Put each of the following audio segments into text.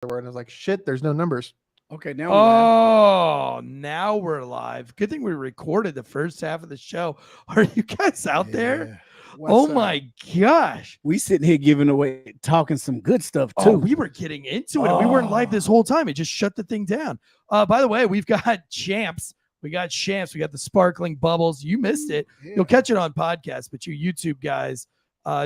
were, and I was like, shit, there's no numbers. Okay, now we're live. Oh, now we're live. Good thing we recorded the first half of the show. Are you guys out there? What's Oh up? my gosh. We sitting here giving away, talking some good stuff too. Oh, we were getting into it. We weren't live this whole time. It just shut the thing down. By the way, we've got champs. We got champs. We got the sparkling bubbles. You missed it. Yeah. You'll catch it on podcast, but you YouTube guys,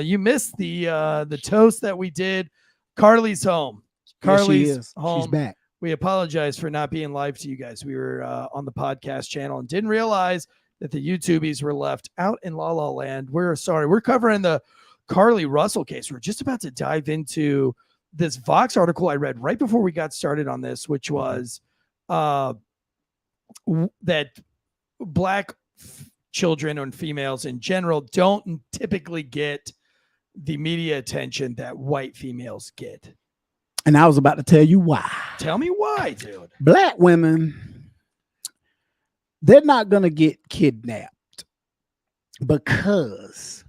you missed the toast that we did. Carlee's home. Carlee's home. She's back. We apologize for not being live to you guys. We were on the podcast channel and didn't realize that the YouTubies were left out in La La Land. We're sorry. We're covering the Carlee Russell case. We're just about to dive into this Vox article I read right before we got started on this, which was that black children and females in general don't typically get the media attention that white females get. And I was about to tell you why. Tell me why, dude. Black women, they're not going to get kidnapped because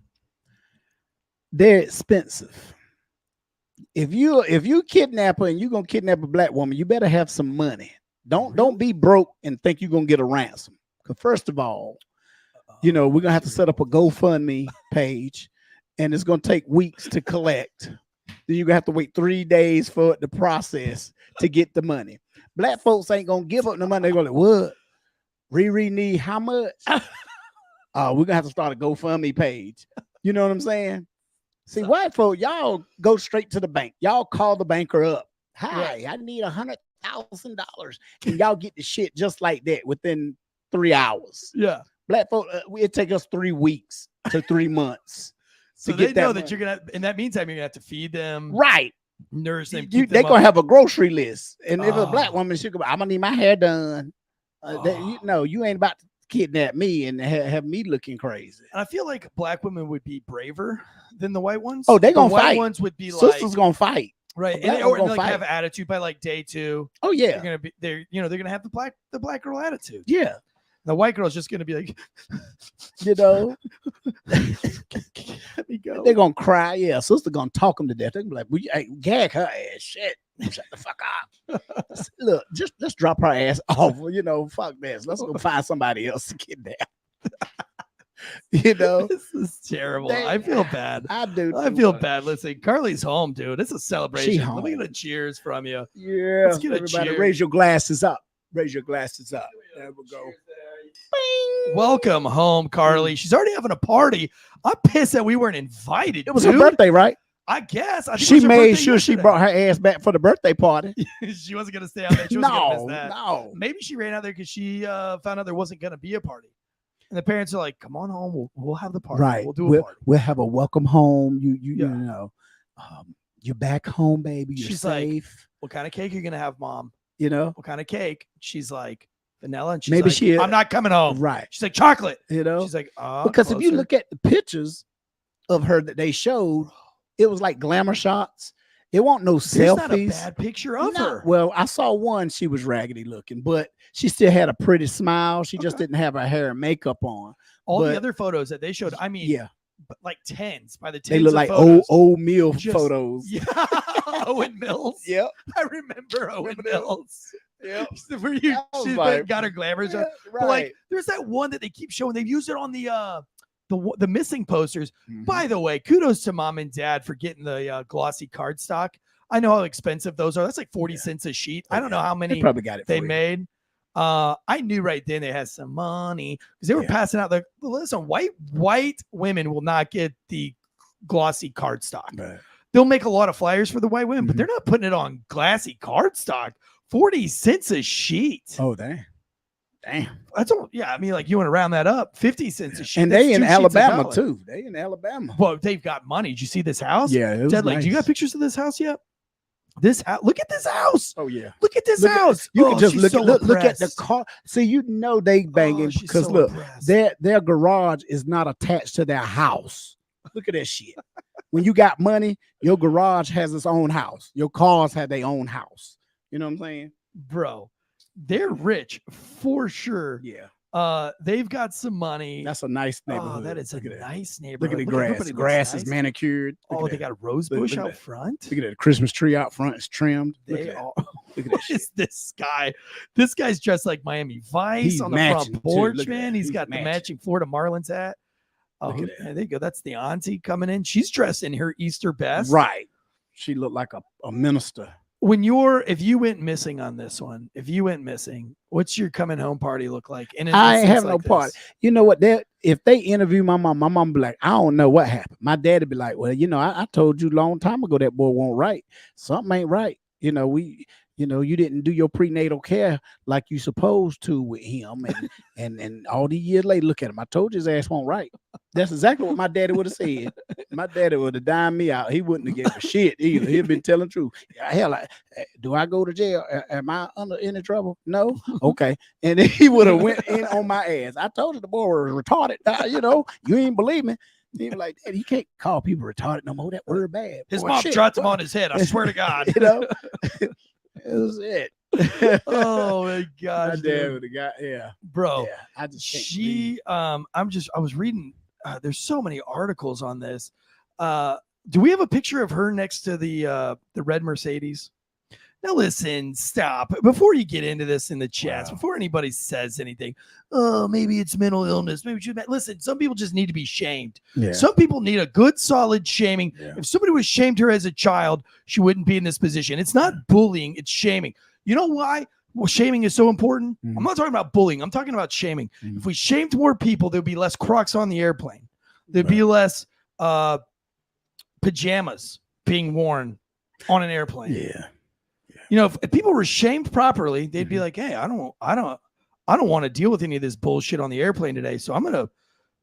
they're expensive. If you kidnap her and you're going to kidnap a black woman, you better have some money. Don't be broke and think you're going to get a ransom. Because first of all, we're going to have to set up a GoFundMe page, and it's going to take weeks to collect. Then you're going to have to wait 3 days for it to process to get the money. Black folks ain't going to give up the money. They're going to what? Riri need how much? We're going to have to start a GoFundMe page. You know what I'm saying? See, white folks, y'all go straight to the bank. Y'all call the banker up. Hi, I need $100,000. And y'all get the shit just like that within 3 hours. Yeah. Black folks, it take us 3 weeks to 3 months. So they know that you're going to, in that meantime, you're going to have to feed them. Right. Nurse them. They're going to have a grocery list. And if a black woman, she go, I'm going to need my hair done. You ain't about to kidnap me and have me looking crazy. And I feel like black women would be braver than the white ones. Oh, they going to fight. White ones would be Sisters going to fight. Right. And they have attitude by like day 2. Oh, yeah. They're going to be, they're going to have the black girl attitude. Yeah. The white girl's just going to be like, let me go. They're going to cry. Yeah. Sister going to talk them to death. They're going to be like, gag her ass. Shit. Shut the fuck up. Look, let's drop her ass off. Fuck this. Let's go find somebody else to kidnap. This is terrible. I feel bad. I do. I feel bad. Listen, Carlee's home, dude. It's a celebration. Let me get a cheers from you. Yeah. Let's get everybody cheers. raise your glasses up. Raise your glasses up. There we go. Welcome home, Carlee. She's already having a party. I'm pissed that we weren't invited. It was her birthday, right? I guess. I think she made sure she brought her ass back for the birthday party. She wasn't going to stay out there. She wasn't going to miss that. No. Maybe she ran out there because she found out there wasn't going to be a party. And the parents are like, come on home. We'll have the party. Right. We'll do a party. We'll have a welcome home. You're back home, baby. You're She's safe. Like, what kind of cake are you going to have, Mom? What kind of cake? She's like, vanilla. And she's maybe like, I'm not coming home. Right. She's like, chocolate. She's like, because if you look at the pictures of her that they showed, it was like glamour shots. It wasn't no selfies. There's not a bad picture of her. Well, I saw one. She was raggedy looking, but she still had a pretty smile. She just didn't have her hair and makeup on. All the other photos that they showed, I mean, yeah, but like tens. By the tens they look like photos, old meal photos. Yeah, Owen Mills. Yep, I remember Owen Mills. Yeah, where she got her glamours on. Right. But like, there's that one that they keep showing. They've used it on the missing posters. Mm-hmm. By the way, kudos to Mom and Dad for getting the glossy cardstock. I know how expensive those are. That's like 40 cents a sheet. I don't know how many they probably got it they made. I knew right then they had some money because they were passing out listen, white women will not get the glossy cardstock. Right. They'll make a lot of flyers for the white women, but they're not putting it on glassy cardstock. 40 cents a sheet. Oh, damn. That's all. Yeah, I mean, like you want to round that up, 50 cents a sheet. And they in Alabama too. They in Alabama. Well, they've got money. Did you see this house? Yeah, it was Deadly. nice. Do you got pictures of this house yet? This house. Look at this house. Oh yeah. Look at this house. You can just look at the oppressed. car. See, they banging because look, their garage is not attached to their house. Look at that shit. When you got money, your garage has its own house. Your cars have their own house. You know what I'm saying? Bro, they're rich for sure. Yeah. They've got some money. That's a nice neighborhood. Oh, that is a Look at that. nice Look neighborhood. at the everybody grass. looks Grass nice. is manicured. Look Oh, at they that. got a rose Look bush at out that. front. Look at that Christmas tree out front. It's trimmed. Look They at that. are. Look at that shit. This guy. This guy's dressed like Miami Vice He's on the matching, front too. porch, Look at man. that. He's He's got the matching. matching Florida Marlins hat. Oh, Look at that. there you go. That's the auntie coming in. She's dressed in her Easter best. Right. She looked like a minister. If you went missing on this one, what's your coming home party look like? And I ain't having no party. You know what? If they interview my mom be like, I don't know what happened. My daddy be like, well, I told you a long time ago that boy won't right. Something ain't right. You didn't do your prenatal care like you supposed to with him. And all these years later, look at him. I told you his ass won't right. That's exactly what my daddy would have said. My daddy would have dined me out. He wouldn't have given a shit either. He'd been telling the truth. Hell, do I go to jail? Am I under any trouble? No. Okay. And then he would have went in on my ass. I told you the boy was retarded. You ain't believe me. He was like, Daddy, you can't call people retarded no more. That word bad. His Boy, mom shit. dropped him on his head. I swear to God. It was it. Oh my gosh, My dad would have got, yeah. bro. Yeah, I just can't believe I was reading. There's so many articles on this. Do we have a picture of her next to the red Mercedes? Now listen, stop. Before you get into this in the chats, before anybody says anything, oh, maybe it's mental illness. Maybe listen, some people just need to be shamed. Yeah. Some people need a good, solid shaming. Yeah. If somebody was shamed her as a child, she wouldn't be in this position. It's not bullying, it's shaming. You know why? Well, shaming is so important. I'm not talking about bullying. I'm talking about shaming. If we shamed more people, there'd be less Crocs on the airplane. There'd be less pajamas being worn on an airplane. Yeah. If people were shamed properly, they'd be like, hey, I don't want to deal with any of this bullshit on the airplane today. So I'm going to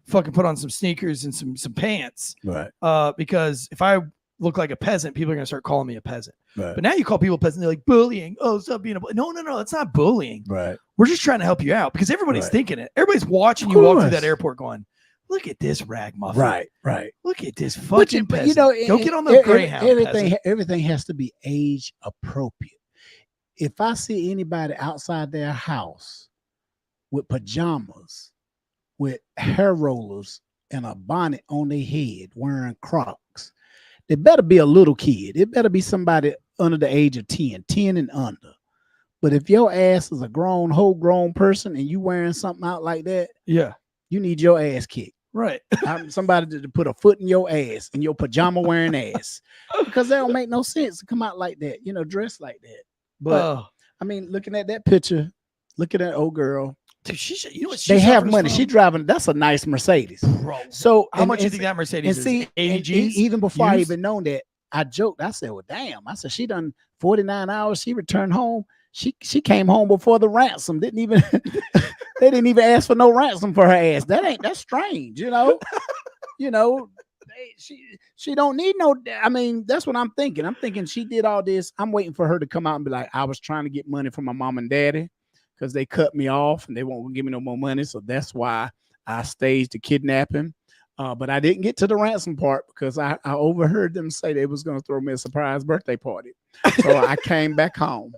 fucking put on some sneakers and some pants. Right. Because if I look like a peasant, people are going to start calling me a peasant. Right. But now you call people peasant, they're like bullying. Oh, stop being no, it's not bullying. Right. We're just trying to help you out because everybody's thinking it. Everybody's watching Of you walk through course. that airport going, look at this ragamuffin. Right. Look at this fucking peasant. Go get on the Greyhound. Everything has to be age appropriate. If I see anybody outside their house with pajamas, with hair rollers, and a bonnet on their head wearing Crocs, they better be a little kid. It better be somebody under the age of 10 and under. But if your ass is a whole grown person and you wearing something out like that, yeah, you need your ass kicked. Right. Somebody to put a foot in your ass and your pajama wearing ass, because that don't make no sense to come out like that, dressed like that. But I mean, looking at that picture, look at that old girl. Dude, they have money. She driving. That's a nice Mercedes. Bro, so how much do you think that Mercedes is? 80 G's? Even before I even known that, I joked. I said, well, damn. I said, she done 49 hours. She returned home. She came home before the ransom. They didn't even ask for no ransom for her ass. That's strange, she don't need no. I mean, that's what I'm thinking. I'm thinking she did all this. I'm waiting for her to come out and be like, I was trying to get money from my mom and daddy because they cut me off and they won't give me no more money. So that's why I staged the kidnapping. But I didn't get to the ransom part because I overheard them say they was going to throw me a surprise birthday party. So I came back home.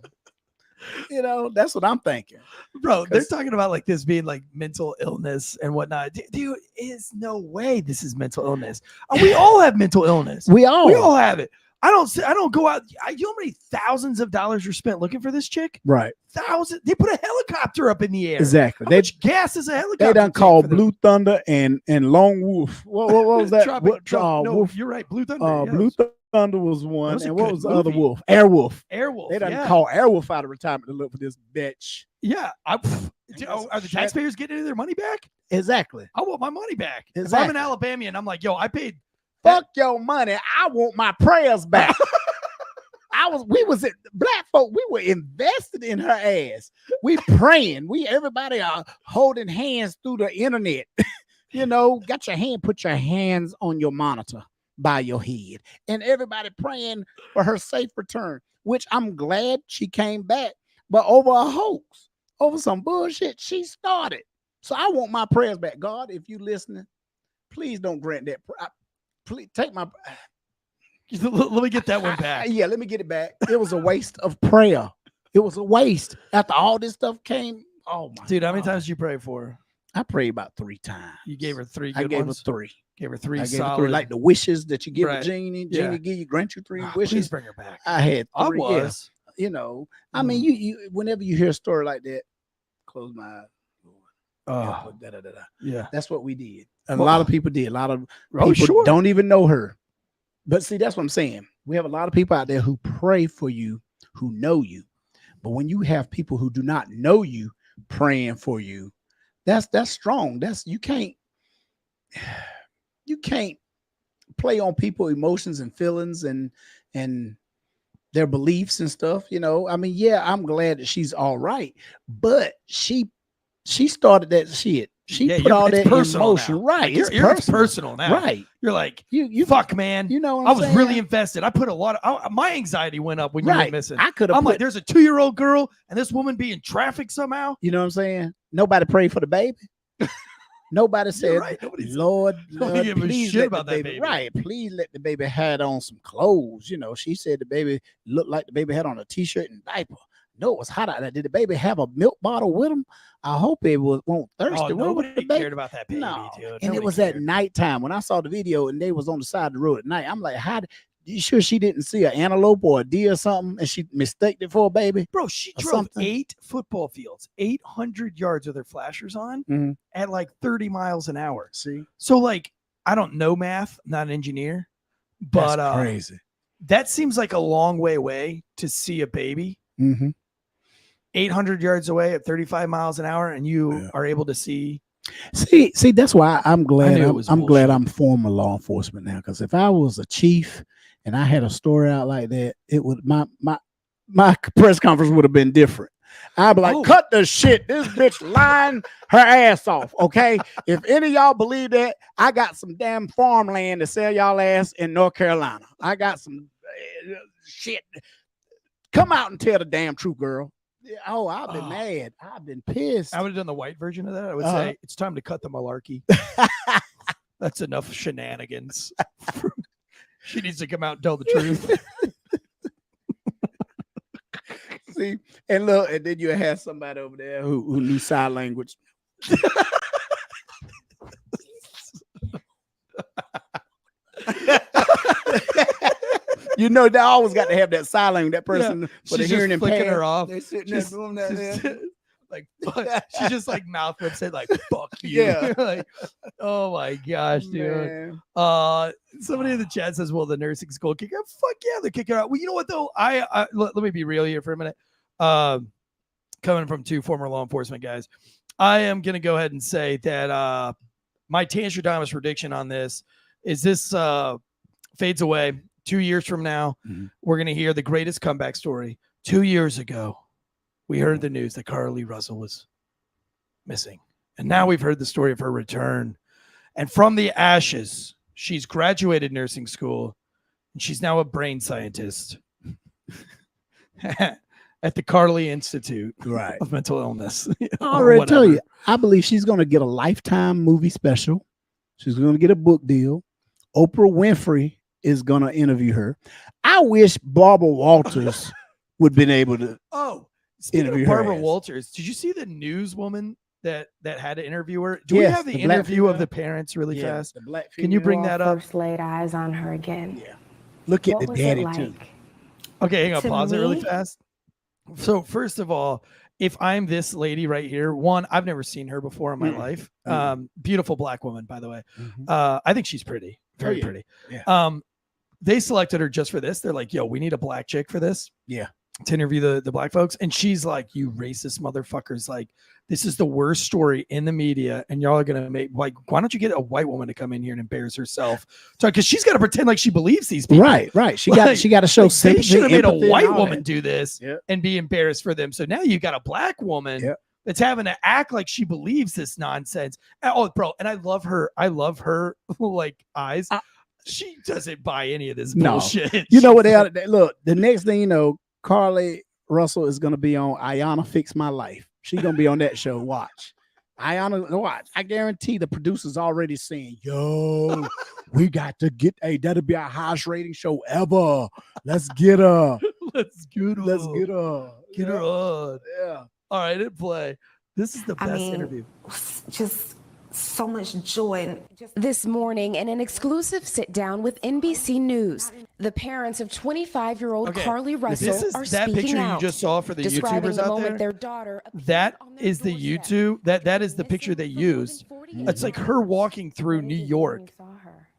That's what I'm thinking. Bro, they're talking about like this being like mental illness and whatnot. Dude, is no way this is mental illness. We all have mental illness. We all have it. I don't go out. You know how many thousands of dollars are spent looking for this chick? Right. Thousands. They put a helicopter up in the air. Exactly. How much gas is a helicopter? They done called Blue Thunder and Lone Wolf. What was that? No, Wolf? You're right. Blue Thunder. Blue Thunder was one. And what was the other movie. wolf? Airwolf. Airwolf. They done call Airwolf out of retirement to look for this bitch. Yeah. Are the taxpayers getting their money back? Exactly. I want my money back. Exactly. If I'm an Alabama and I'm like, yo, I paid. Fuck your money. I want my prayers back. We was at black folk. We were invested in her ass. We praying. Everybody are holding hands through the internet. Got your hand, put your hands on your monitor by your head, and everybody praying for her safe return, which I'm glad she came back, but over a hoax, over some bullshit she started. So I want my prayers back. God, if you listening, please don't grant that. Please take my. Let me get that one back. Yeah, let me get it back. It was a waste of prayer. It was a waste after all this stuff came. Oh my dude, how many times did you pray for her? I prayed about 3 times. You gave her 3 I good gave ones. her 3. Gave her 3 I gave her solid. 3, like the wishes that you give Right. a genie. Yeah. Genie give you, grant you 3 Oh, wishes. please bring her back. I had 3. I was. Yeah. You know, I mean, you whenever you hear a story like that, close my eyes. Yeah. That's what we did. And a lot of people did. A lot of Oh, people sure. don't even know her. But see, that's what I'm saying. We have a lot of people out there who pray for you, who know you. But when you have people who do not know you praying for you, that's strong. You can't play on people's emotions and feelings and their beliefs and stuff. You know, I mean, yeah, I'm glad that she's all right, but she started that shit. She put all that emotion, right? Like it's personal now, right? You're like, you fuck, man. You know, what I I'm was saying? really invested. I put a lot of my anxiety went up when you went missing. I could have. I'm like, there's a 2-year-old girl and this woman be in traffic somehow. You know what I'm saying? Nobody prayed for the baby. Nobody said, right. Lord, give a please shit let about the that baby. baby. Right. Please let the baby had on some clothes. You know, she said the baby looked like the baby had on a t-shirt and diaper. No, it was hot out there. Did the baby have a milk bottle with him? I hope it won't thirsty. Oh, nobody cared about that baby, dude. And it was at nighttime. When I saw the video and they was on the side of the road at night, I'm like, you sure she didn't see an antelope or a deer or something and she mistook it for a baby? Bro, she drove something? 8 football fields, 800 yards with her flashers on at like 30 miles an hour. See? So like, I don't know math, I'm not an engineer, but that's crazy. That seems like a long way away to see a baby. 800 yards away at 35 miles an hour, and you are able to see. See, that's why I'm glad. I'm glad I'm former law enforcement now. Because if I was a chief and I had a story out like that, it would my press conference would have been different. I'd be like, cut the shit. This bitch lying her ass off. Okay, if any of y'all believe that, I got some damn farmland to sell y'all ass in North Carolina. I got some shit. Come out and tell the damn truth, girl. Oh, I've been mad. I've been pissed. I would have done the white version of that. I would say it's time to cut the malarkey. That's enough shenanigans. She needs to come out and tell the truth. See, and look, and then you have somebody over there who knew sign language. You know, they always got to have that sign language, that person for the hearing impaired. Her off. They're sitting there doing that. Like, fuck. She just like mouth whips it like, fuck you. Yeah. Like, oh my gosh, dude. Somebody in the chat says, well, the nursing school kick out. Fuck yeah, they're kicking her out. Well, you know what though? Let me be real here for a minute. Coming from 2 former law enforcement guys, I am gonna go ahead and say that my Tanstradamus prediction on this is this fades away. 2 years from now, we're going to hear the greatest comeback story. 2 years ago, we heard the news that Carlee Russell was missing. And now we've heard the story of her return. And from the ashes, she's graduated nursing school, and she's now a brain scientist at the Carlee Institute of Mental Illness. I already tell you, I believe she's going to get a Lifetime movie special. She's going to get a book deal. Oprah Winfrey is going to interview her. I wish Barbara Walters would have been able to interview her. Barbara Walters, did you see the newswoman that had to interview her? Do we have the interview of the parents really fast? Can you bring that up? First laid eyes on her again. Yeah. Look at the daddy too. Okay, hang on, pause it really fast. So first of all, if I'm this lady right here, one, I've never seen her before in my life. Beautiful black woman, by the way. I think she's pretty, very pretty. Yeah. They selected her just for this. They're like, yo, we need a black chick for this. Yeah. To interview the black folks. And she's like, you racist motherfuckers. Like, this is the worst story in the media. And y'all are going to make, like, why don't you get a white woman to come in here and embarrass herself? So, because she's got to pretend like she believes these people. Right. She got to show sympathy. They should have made a white woman do this and be embarrassed for them. So now you got a black woman that's having to act like she believes this nonsense. Oh, bro. And I love her like eyes. She doesn't buy any of this bullshit. You know what they are? Look, the next thing you know, Carlee Russell is going to be on Ayanna Fix My Life. She's going to be on that show. Watch. Ayanna, watch. I guarantee the producer's already saying, yo, we got to get, that'll be our highest rating show ever. Let's get her. Let's get her. Let's get her. Get her on. Yeah. All right, hit play. This is the best interview. Just so much joy. And just This morning, in an exclusive sit down with NBC News, the parents of 25-year-old Carlee Russell This is are that speaking picture out, you just saw for the describing YouTubers the out moment there. their daughter appeared That on their is the doorstep. YouTube. That is the picture they used. It's like her walking through New York.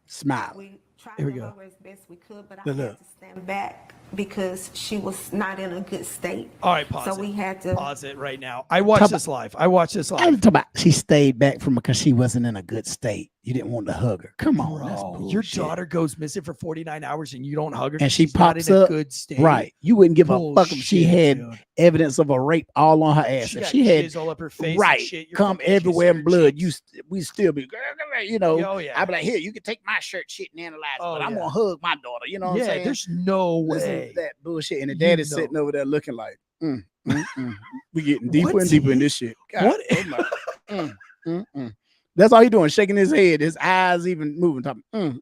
Smile. we tried Here we to go. hug her as best we could, but I Look, had look. to stand back because she was not in a good state. All right, pause So it. we had to Pause it right now. I watched this live. I'm talking about she stayed back from her because she wasn't in a good state. You didn't want to hug her. Come on, that's Bro, bullshit. your daughter goes missing for 49 hours and you don't hug her, And she she's not pops in a up, good state. right? You wouldn't give a fuck if she Bullshit, had dude. evidence of a rape all on her ass. She If got she had jizz all up her face, right, and shit. You're come fucking everywhere kissing in her blood, cheeks. we still be, you know. Oh, yeah. I'd be like, here, you can take my shirt, shit, and analyze it, Oh, but I'm yeah. gonna hug my daughter. You know what I'm saying? There's no Listen way. to that bullshit, and the You daddy's know. sitting over there looking like, we getting deeper What's and deeper in he- this shit. God, what- oh my, That's all he doing, shaking his head, his eyes even moving, talking,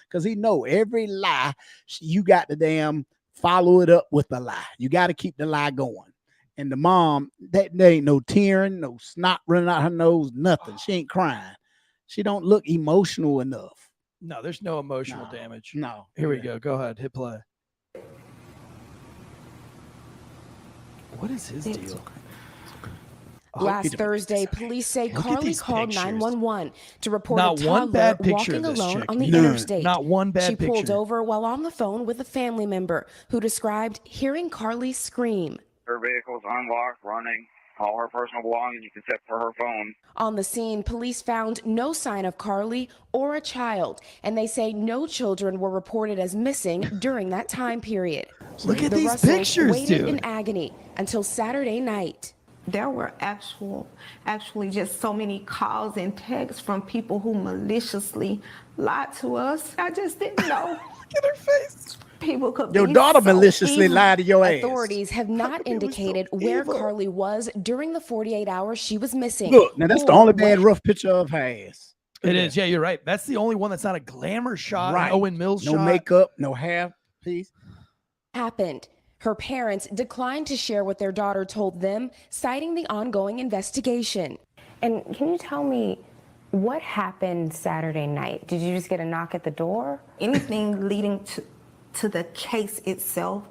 because he know every lie you got to damn follow it up with a lie. You got to keep the lie going. And the mom, there ain't no tearing, no snot running out her nose, nothing. She ain't crying. She don't look emotional enough. No, there's no emotional No. damage. No. Here we Yeah. go. Go ahead. Hit play. What is his deal? Oh, Last Thursday, police say Look at Carlee these called pictures. 911 to report Not a one toddler bad picture walking of this alone chick. on the None. interstate. Not one bad She pulled picture. over while on the phone with a family member who described hearing Carlee scream. Her vehicle's unlocked, running. All her personal belongings except for her phone. On the scene, police found no sign of Carlee or a child, and they say no children were reported as missing during that time period. Look at The these Russells pictures, waited in dude. agony until Saturday night. there were actually just so many calls and texts from people who maliciously lied to us. I just didn't know. Look at her face. People could Your be daughter so maliciously evil. lied to your ass. Authorities have not indicated where evil. Carlee was during the 48 hours she was missing. Look, now that's the or only bad what- rough picture of her ass. It is. Yeah, you're right. That's the only one that's not a glamour shot. Right. An Owen Mills No shot. makeup, no hair piece. happened. Her parents declined to share what their daughter told them, citing the ongoing investigation. And can you tell me what happened Saturday night? Did you just get a knock at the door? Anything leading to the case itself,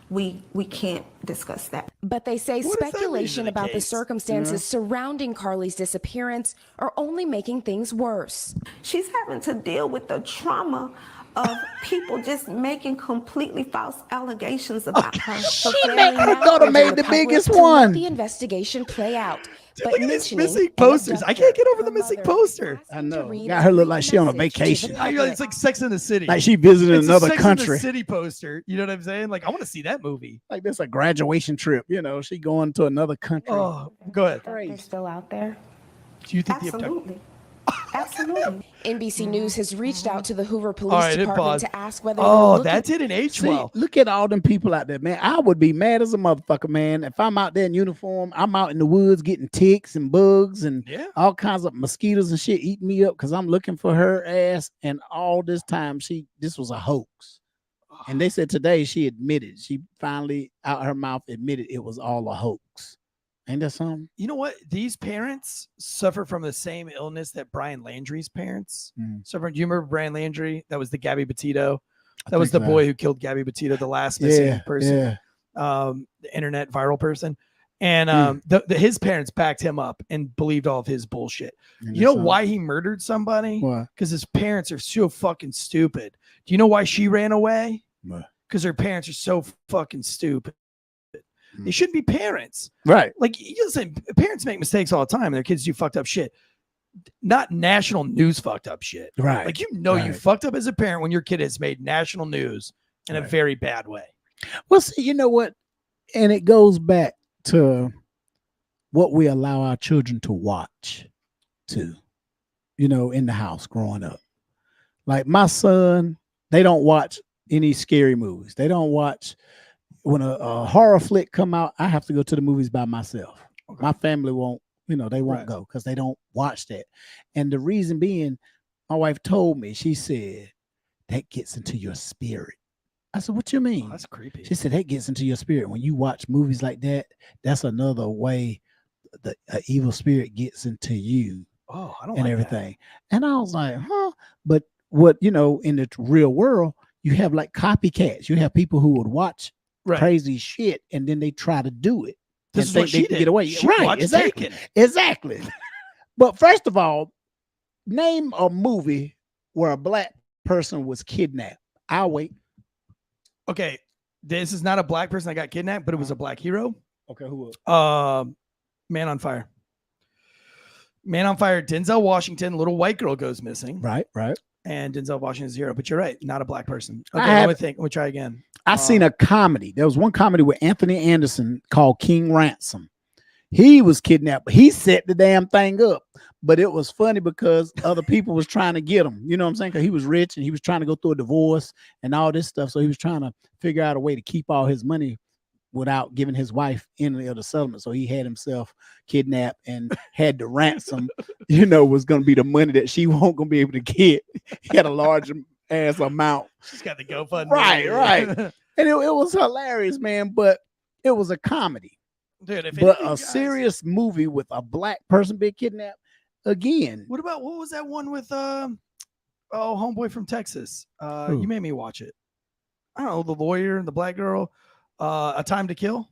we can't discuss that. But they say What does that mean speculation in the about the case? circumstances surrounding Carlee's disappearance are only making things worse. She's having to deal with the trauma of people just making completely false allegations about her. Her daughter made the biggest To let one. the investigation play out. Dude, But look at these mentioning missing an posters. I can't get over the abductor, missing her poster. mother I asked to know. read Got her look a like she on a message to the vacation. I feel like it's like Sex in the City. Like she visited It's a another Sex in country. the City poster. You know what I'm saying? Like I want to see that movie. Like this a graduation trip. You know, she going to another country. Oh, go ahead. They're still out there? Do you think the abductor? Absolutely. Absolutely. NBC News has reached out to the Hoover Police All right, hit Department pause. to ask whether they're Oh, looking that didn't age See, well. look at all them people out there, man. I would be mad as a motherfucker, man. If I'm out there in uniform, I'm out in the woods getting ticks and bugs and Yeah. all kinds of mosquitoes and shit eating me up because I'm looking for her ass. And all this time, this was a hoax. And they said today she finally out her mouth admitted it was all a hoax. Ain't that something? You know what? These parents suffer from the same illness that Brian Landry's parents suffered. Do you remember Brian Landry? That was the Gabby Petito. That was the think so. boy who killed Gabby Petito, the last missing person, Yeah. the internet viral person. And his parents backed him up and believed all of his bullshit. Ain't You that know something? why he murdered somebody? Why? Because his parents are so fucking stupid. Do you know why she ran away? Why? Because her parents are so fucking stupid. They shouldn't be parents. Right. Like, you listen, parents make mistakes all the time and their kids do fucked up shit. Not national news fucked up shit. Right. Like, you know, you Right. fucked up as a parent when your kid has made national news in a Right. very bad way. Well, see, you know what? And it goes back to what we allow our children to watch too, you know, in the house growing up. Like my son, they don't watch any scary movies. They don't watch when a horror flick come out. I have to go to the movies by myself. Okay. My family won't, you know, they won't Right. go because they don't watch that. And the reason being, my wife told me, she said, that gets into your spirit. I said, what you mean? Oh, that's creepy. She said that gets into your spirit. When you watch movies like that, that's another way the evil spirit gets into you Oh, I don't and like everything. And I was like, huh? But what, in the real world, you have like copycats. You have people who would watch Right. crazy shit and then they try to do it. This and is think what she they can did. get away. She Right, watched exactly. Taken. Exactly. But first of all, name a movie where a black person was kidnapped. I'll wait. Okay, this is not a black person that got kidnapped, but it was a black hero. Okay, who was? Man on Fire. Man on Fire. Denzel Washington. Little white girl goes missing. Right. And Denzel Washington's hero. But you're right, not a black person. I Okay, have- let me think. Let me try again. I seen a comedy. There was one comedy with Anthony Anderson called King Ransom. He was kidnapped. He set the damn thing up. But it was funny because other people was trying to get him. You know what I'm saying? Because he was rich and he was trying to go through a divorce and all this stuff. So he was trying to figure out a way to keep all his money without giving his wife any of the settlement. So he had himself kidnapped and had the ransom, was going to be the money that she won't going to be able to get. He had a large ass amount. She's got the GoFundMe. Right. And it was hilarious, man. But it was a comedy. Dude, if But anything, a guys- serious movie with a black person being kidnapped, again. What was that one with homeboy from Texas? You made me watch it. I don't know, the lawyer and the black girl. A Time to Kill.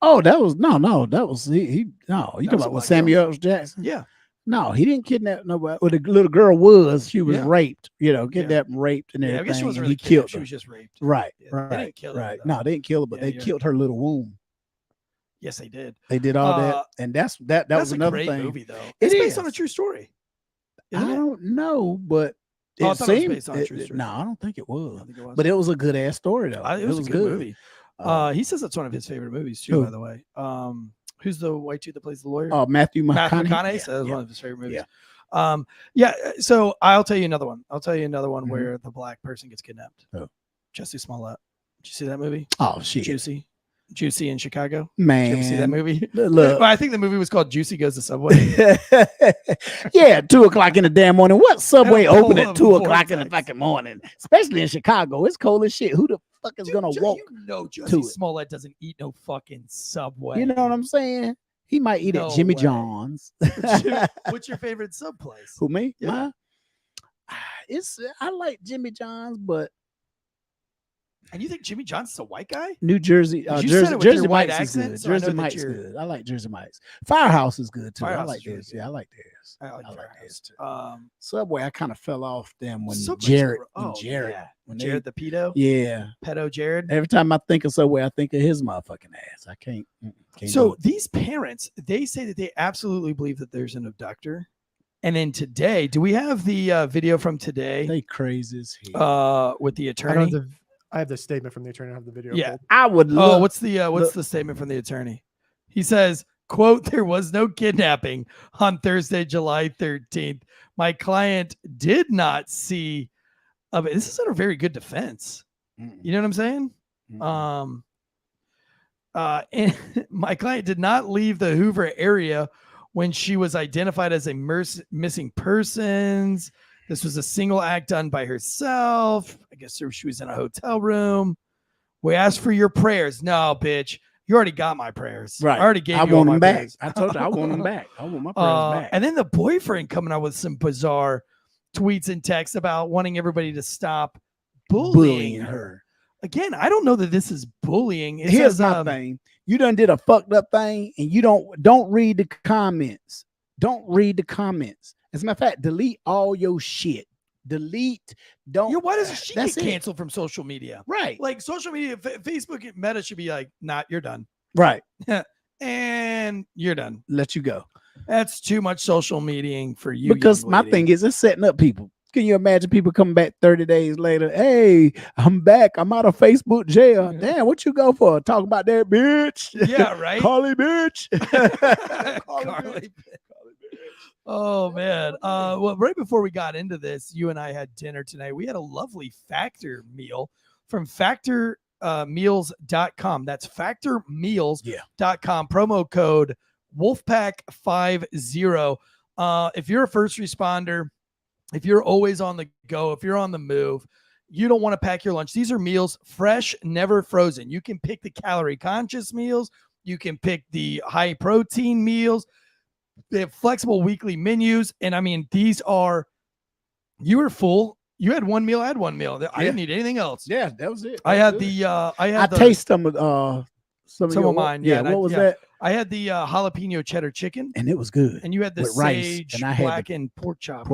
Oh, that was that was he no, you talking was a about with black Samuel L. Jackson? Yeah. No, he didn't kidnap nobody. Well, the little girl she was Yeah. raped, kidnapped and raped and Yeah, I everything. guess she wasn't and really he killed kidnapped. She her. was just raped. Right, Yeah, they didn't kill her, right. though. No, they didn't kill her, but Yeah, they you're killed her little womb. Yes, they did. They did all that, and that That's was a another great thing. movie, though. It It's based on a is. true story. I Isn't it? don't know, but Oh, I it thought it was seemed based on a true story. no, I don't think it I was. don't think it was. But it was a good ass story though. It was a good movie. He says that's one of his favorite movies too, Who? by the way. Who's the white dude that plays the lawyer? Oh, Matthew Matthew McConaughey. McConaughey Yeah, says that's yeah. one of his favorite movies. Yeah. So I'll tell you another one. Mhm. Where the black person gets kidnapped. Oh. Jesse Smollett. Did you see that movie? Oh shit, Juicy in Chicago. man. Did you ever see that movie? Look. Well, I think the movie was called Juicy Goes to Subway. Yeah, 2:00 in the damn morning. What subway And a open whole at 2:00 in the vortex. fucking morning? Especially in Chicago. It's cold as shit. Who the fuck is gonna walk? Jesse to it? Smollett doesn't eat no fucking Subway. You know what I'm saying? He might eat No at Jimmy way. John's. What's your favorite sub place? Who me? Yeah. Mine? I like Jimmy John's, but And you think Jimmy Johnson's a white guy? New Jersey, 'Cause you said Jersey, it with your Jersey white Mike's is accent, good. so I know Jersey that Mike's you're- good. I like Jersey Mike's. Firehouse is good too. I Firehouse like is really theirs. good. Yeah, I like theirs. I like I like Firehouse. theirs too. Subway, I kind of fell off them when Subway's Jared, gr- when Jared, yeah. when Jared the pedo, yeah. pedo Jared. Every time I think of Subway, I think of his motherfucking ass. I can't do So it. these parents, they say that they absolutely believe that there's an abductor. And then today, do we have the video from today They crazy as hell. with the I attorney? don't have I have the statement from the attorney. I have the video. Yeah. pulled. I would Oh, love. what's the statement from the attorney? He says, quote, "There was no kidnapping on Thursday, July 13th. My client did not see this isn't a very good defense. You know what I'm saying? And my client did not leave the Hoover area when she was identified as a missing persons. This was a single act done by herself. I guess she was in a hotel room. We asked for your prayers. No, bitch. You already got my prayers. Right. I already gave I you all want my them back. prayers. I told you I want them back. I want my prayers back. And then the boyfriend coming out with some bizarre tweets and texts about wanting everybody to stop bullying her. Again, I don't know that this is bullying. It Here's says, my thing. You done did a fucked up thing and you don't read the comments. Don't read the comments. As a matter of fact, delete all your shit. Delete. Don't. Why doesn't she That's get it. canceled from social media? Right. Like social media, Facebook, and Meta should be like, "Nah, you're done," Right. and you're done. Let you go. That's too much social mediaing for you. Because my thing is, it's setting up people. Can you imagine people coming back 30 days later? Hey, I'm back. I'm out of Facebook jail. Damn, what you go for? Talk about that bitch. Yeah, right. Carlee bitch. Carlee. Oh man. Well, right before we got into this, you and I had dinner tonight. We had a lovely Factor meal from factormeals.com. That's factormeals.com. Promo code Wolfpack50. If you're a first responder, if you're always on the go, if you're on the move, you don't want to pack your lunch. These are meals fresh, never frozen. You can pick the calorie conscious meals You can pick the high protein meals. They have flexible weekly menus. And I mean, you were full. You had one meal, I had one meal. I didn't need anything else. Yeah, that was it. I had taste some of some of mine. Yeah. What was that? I had the jalapeno cheddar chicken, and it was good. And you had the with rice, sage and I had blackened pork chop.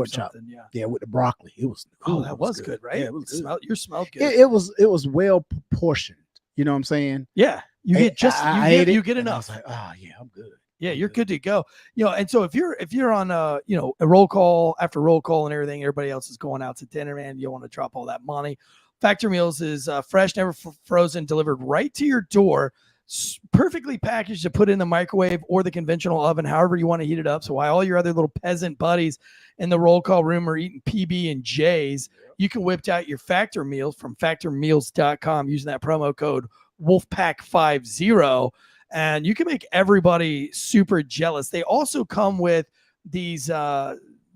Yeah, with the broccoli. It was. That was good, right? Yeah, it was good. You smelled good. It was well proportioned. You know what I'm saying? Yeah, you get you get enough. I was like, oh yeah, I'm good. Yeah, you're good to go. And so if you're on a roll call after roll call and everything, everybody else is going out to dinner, man. You don't want to drop all that money. Factor Meals is fresh, never frozen, delivered right to your door, perfectly packaged to put in the microwave or the conventional oven, however you want to heat it up. So while all your other little peasant buddies in the roll call room are eating PB and J's, you can whip out your Factor Meals from factormeals.com using that promo code Wolfpack50. And you can make everybody super jealous. They also come with these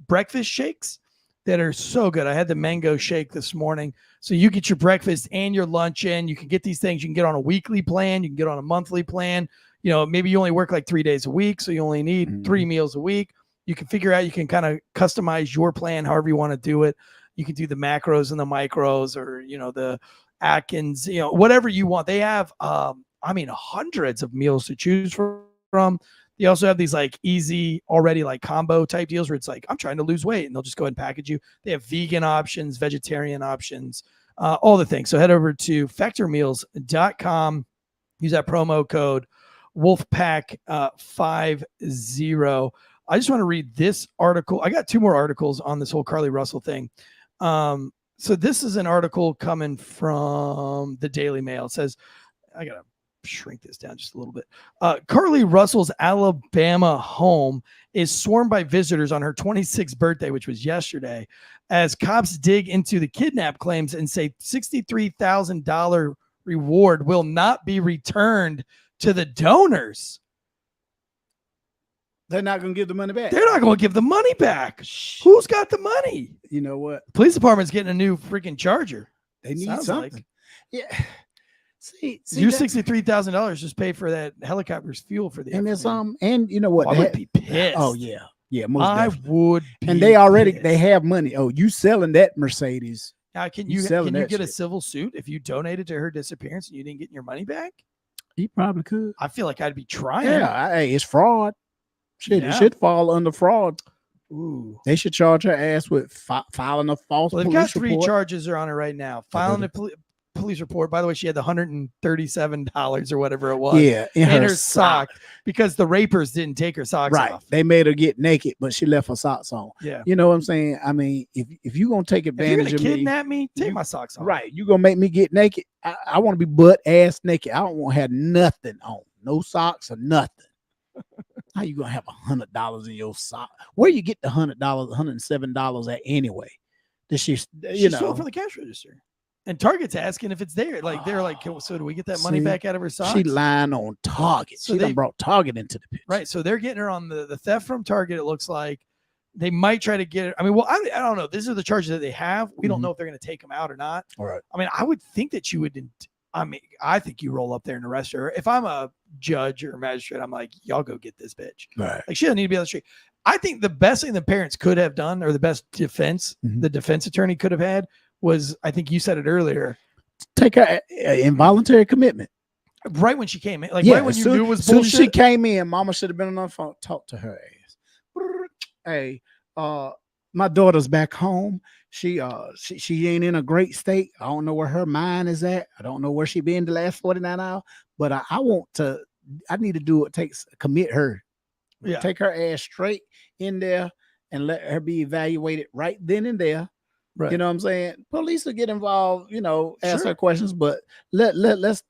breakfast shakes that are so good. I had the mango shake this morning. So you get your breakfast and your lunch in. You can get these things. You can get on a weekly plan. You can get on a monthly plan. Maybe you only work like 3 days a week, so you only need 3 meals a week. You can figure out, you can kind of customize your plan however you want to do it. You can do the macros and the micros, or, the Atkins, whatever you want. They have, hundreds of meals to choose from. They also have these like easy already like combo type deals where it's like, I'm trying to lose weight, and they'll just go ahead and package you. They have vegan options, vegetarian options, all the things. So head over to factormeals.com. Use that promo code Wolfpack50. I just want to read this article. I got 2 more articles on this whole Carlee Russell thing. So this is an article coming from the Daily Mail. It says, I got to shrink this down just a little bit. Carlee Russell's Alabama home is swarmed by visitors on her 26th birthday, which was yesterday, as cops dig into the kidnap claims and say $63,000 reward will not be returned to the donors. They're not going to give the money back. They're not going to give the money back. Who's got the money? You know what? Police department's getting a new freaking Charger. They need something. Like. Yeah. See your $63,000 just pay for that helicopter's fuel for the. And there's and you know what? I would be pissed. Oh yeah, most I definitely. would. And they have money. Oh, you selling that Mercedes? Now, can you get a civil suit if you donated to her disappearance and you didn't get your money back? You probably could. I feel like I'd be trying. Yeah, it's fraud. Shit, it should fall under fraud. Ooh, they should charge her ass with filing a false. Well, they've got 3 charges are on her right now. Filing a police report. By the way, she had the $137 or whatever it was. Yeah, in her sock because the rapers didn't take her socks off. They made her get naked, but she left her socks on. Yeah, you know what I'm saying? I mean, if you're gonna take advantage of me, kidnap me, take my socks off. Right, you gonna make me get naked? I want to be butt ass naked. I don't want to have nothing on, no socks or nothing. How you gonna have $100 in your sock? Where you get the $100, $107 at anyway? She stole from the cash register. And Target's asking if it's there. Like they're like, so do we get that money back out of her socks? She lying on Target. So they brought Target into the picture. Right. So they're getting her on the theft from Target. It looks like they might try to get her. I mean, well, I don't know. These are the charges that they have. We don't know if they're going to take them out or not. All right. I mean, I would think that you would. I think you roll up there and arrest her. If I'm a judge or a magistrate, I'm like, y'all go get this bitch. Right. Like she doesn't need to be on the street. I think the best thing the parents could have done, or the best defense the defense attorney could have had, was, I think you said it earlier, take her involuntary commitment. Right when she came in, like right when you knew it was bullshit. Soon as she came in, mama should have been on the phone, talk to her ass. Hey, my daughter's back home. She ain't in a great state. I don't know where her mind is at. I don't know where she been the last 49 hours. But I need to do what it takes to commit her. Yeah. Take her ass straight in there and let her be evaluated right then and there. Right. You know what I'm saying? Police will get involved, ask her questions, but let's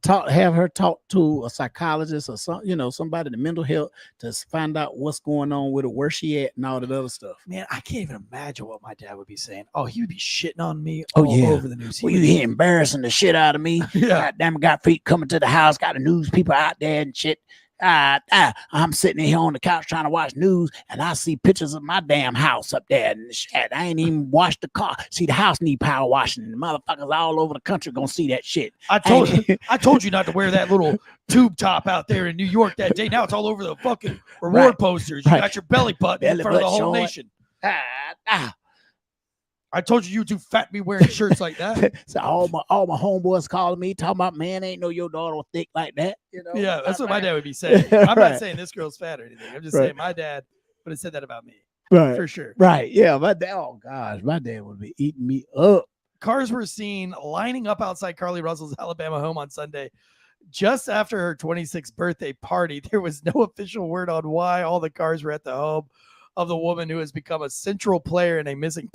have her talk to a psychologist or somebody in the mental health to find out what's going on with her, where she at, and all that other stuff. Man, I can't even imagine what my dad would be saying. Oh, he would be shitting on me all over the news. Well, you embarrassing the shit out of me. Yeah. Goddamn, got feet coming to the house, got the news people out there and shit. I'm sitting here on the couch trying to watch news, and I see pictures of my damn house up there, and shit, I ain't even washed the car. See, the house need power washing, and the motherfuckers all over the country gonna see that shit. I told you not to wear that little tube top out there in New York that day. Now it's all over the fucking reward posters. You got your belly button in front of the whole nation. I told you too fat to be wearing shirts like that. So all my homeboys calling me, talking about, man, ain't know your daughter was thick like that. You know? Yeah, that's what my dad would be saying. I'm not saying this girl's fat or anything. I'm just saying my dad would have said that about me. Right. For sure. Right. Yeah. My dad, oh gosh, my dad would be eating me up. Cars were seen lining up outside Carlee Russell's Alabama home on Sunday. Just after her 26th birthday party, there was no official word on why all the cars were at the home of the woman who has become a central player in a missing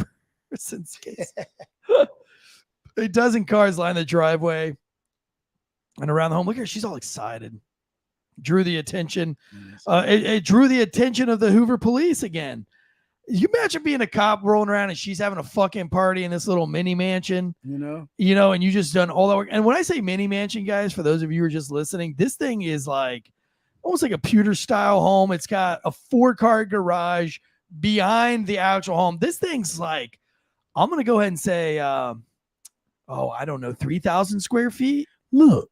person's case. A dozen cars line the driveway and around the home. Look at her. She's all excited. Drew the attention. It drew the attention of the Hoover police again. You imagine being a cop rolling around and she's having a fucking party in this little mini mansion, you know, and you just done all that work. And when I say mini mansion, guys, for those of you who are just listening, this thing is like almost like a pewter style home. It's got a 4-car garage behind the actual home. This thing's like, I'm going to go ahead and say, I don't know, 3,000 square feet. Look,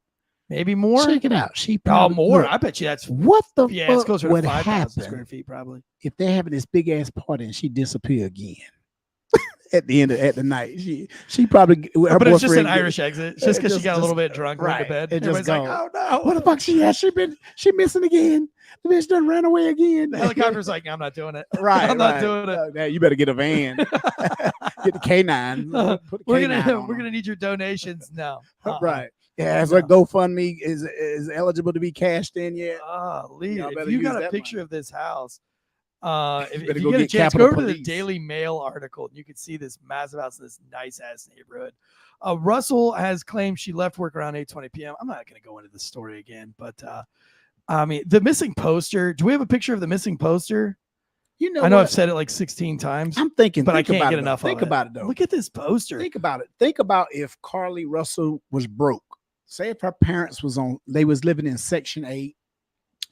maybe more. Check it out. She probably, more. Look, I bet you that's what the fuck fuck it's closer would to 5,000 happen square feet, probably. If they're having this big ass party and she disappear again at the end of the night. She probably. But it's just an Irish exit. Just because she got a little bit drunk, went to bed. It just like, oh no, what the fuck she has? She missing again. The bitch done ran away again. The helicopter's like, I'm not doing it. Right, I'm not doing it. Now you better get a van. Get the K9. Put the We're K9 gonna need your donations now. Right. Yeah, so GoFundMe is eligible to be cashed in yet. Lee, if you got a picture of this house, if you go get a get chance, Capitol go to the Police. Daily Mail article, and you can see this massive house in this nice ass neighborhood. Russell has claimed she left work around 8:20 p.m. I'm not going to go into the story again, but I mean, the missing poster. Do we have a picture of the missing poster? You know, I know I've said it like 16 times. I'm thinking, but I can't get enough of it. Think about it though. Look at this poster. Think about it. Think about if Carlee Russell was broke. Say if her parents they was living in Section 8,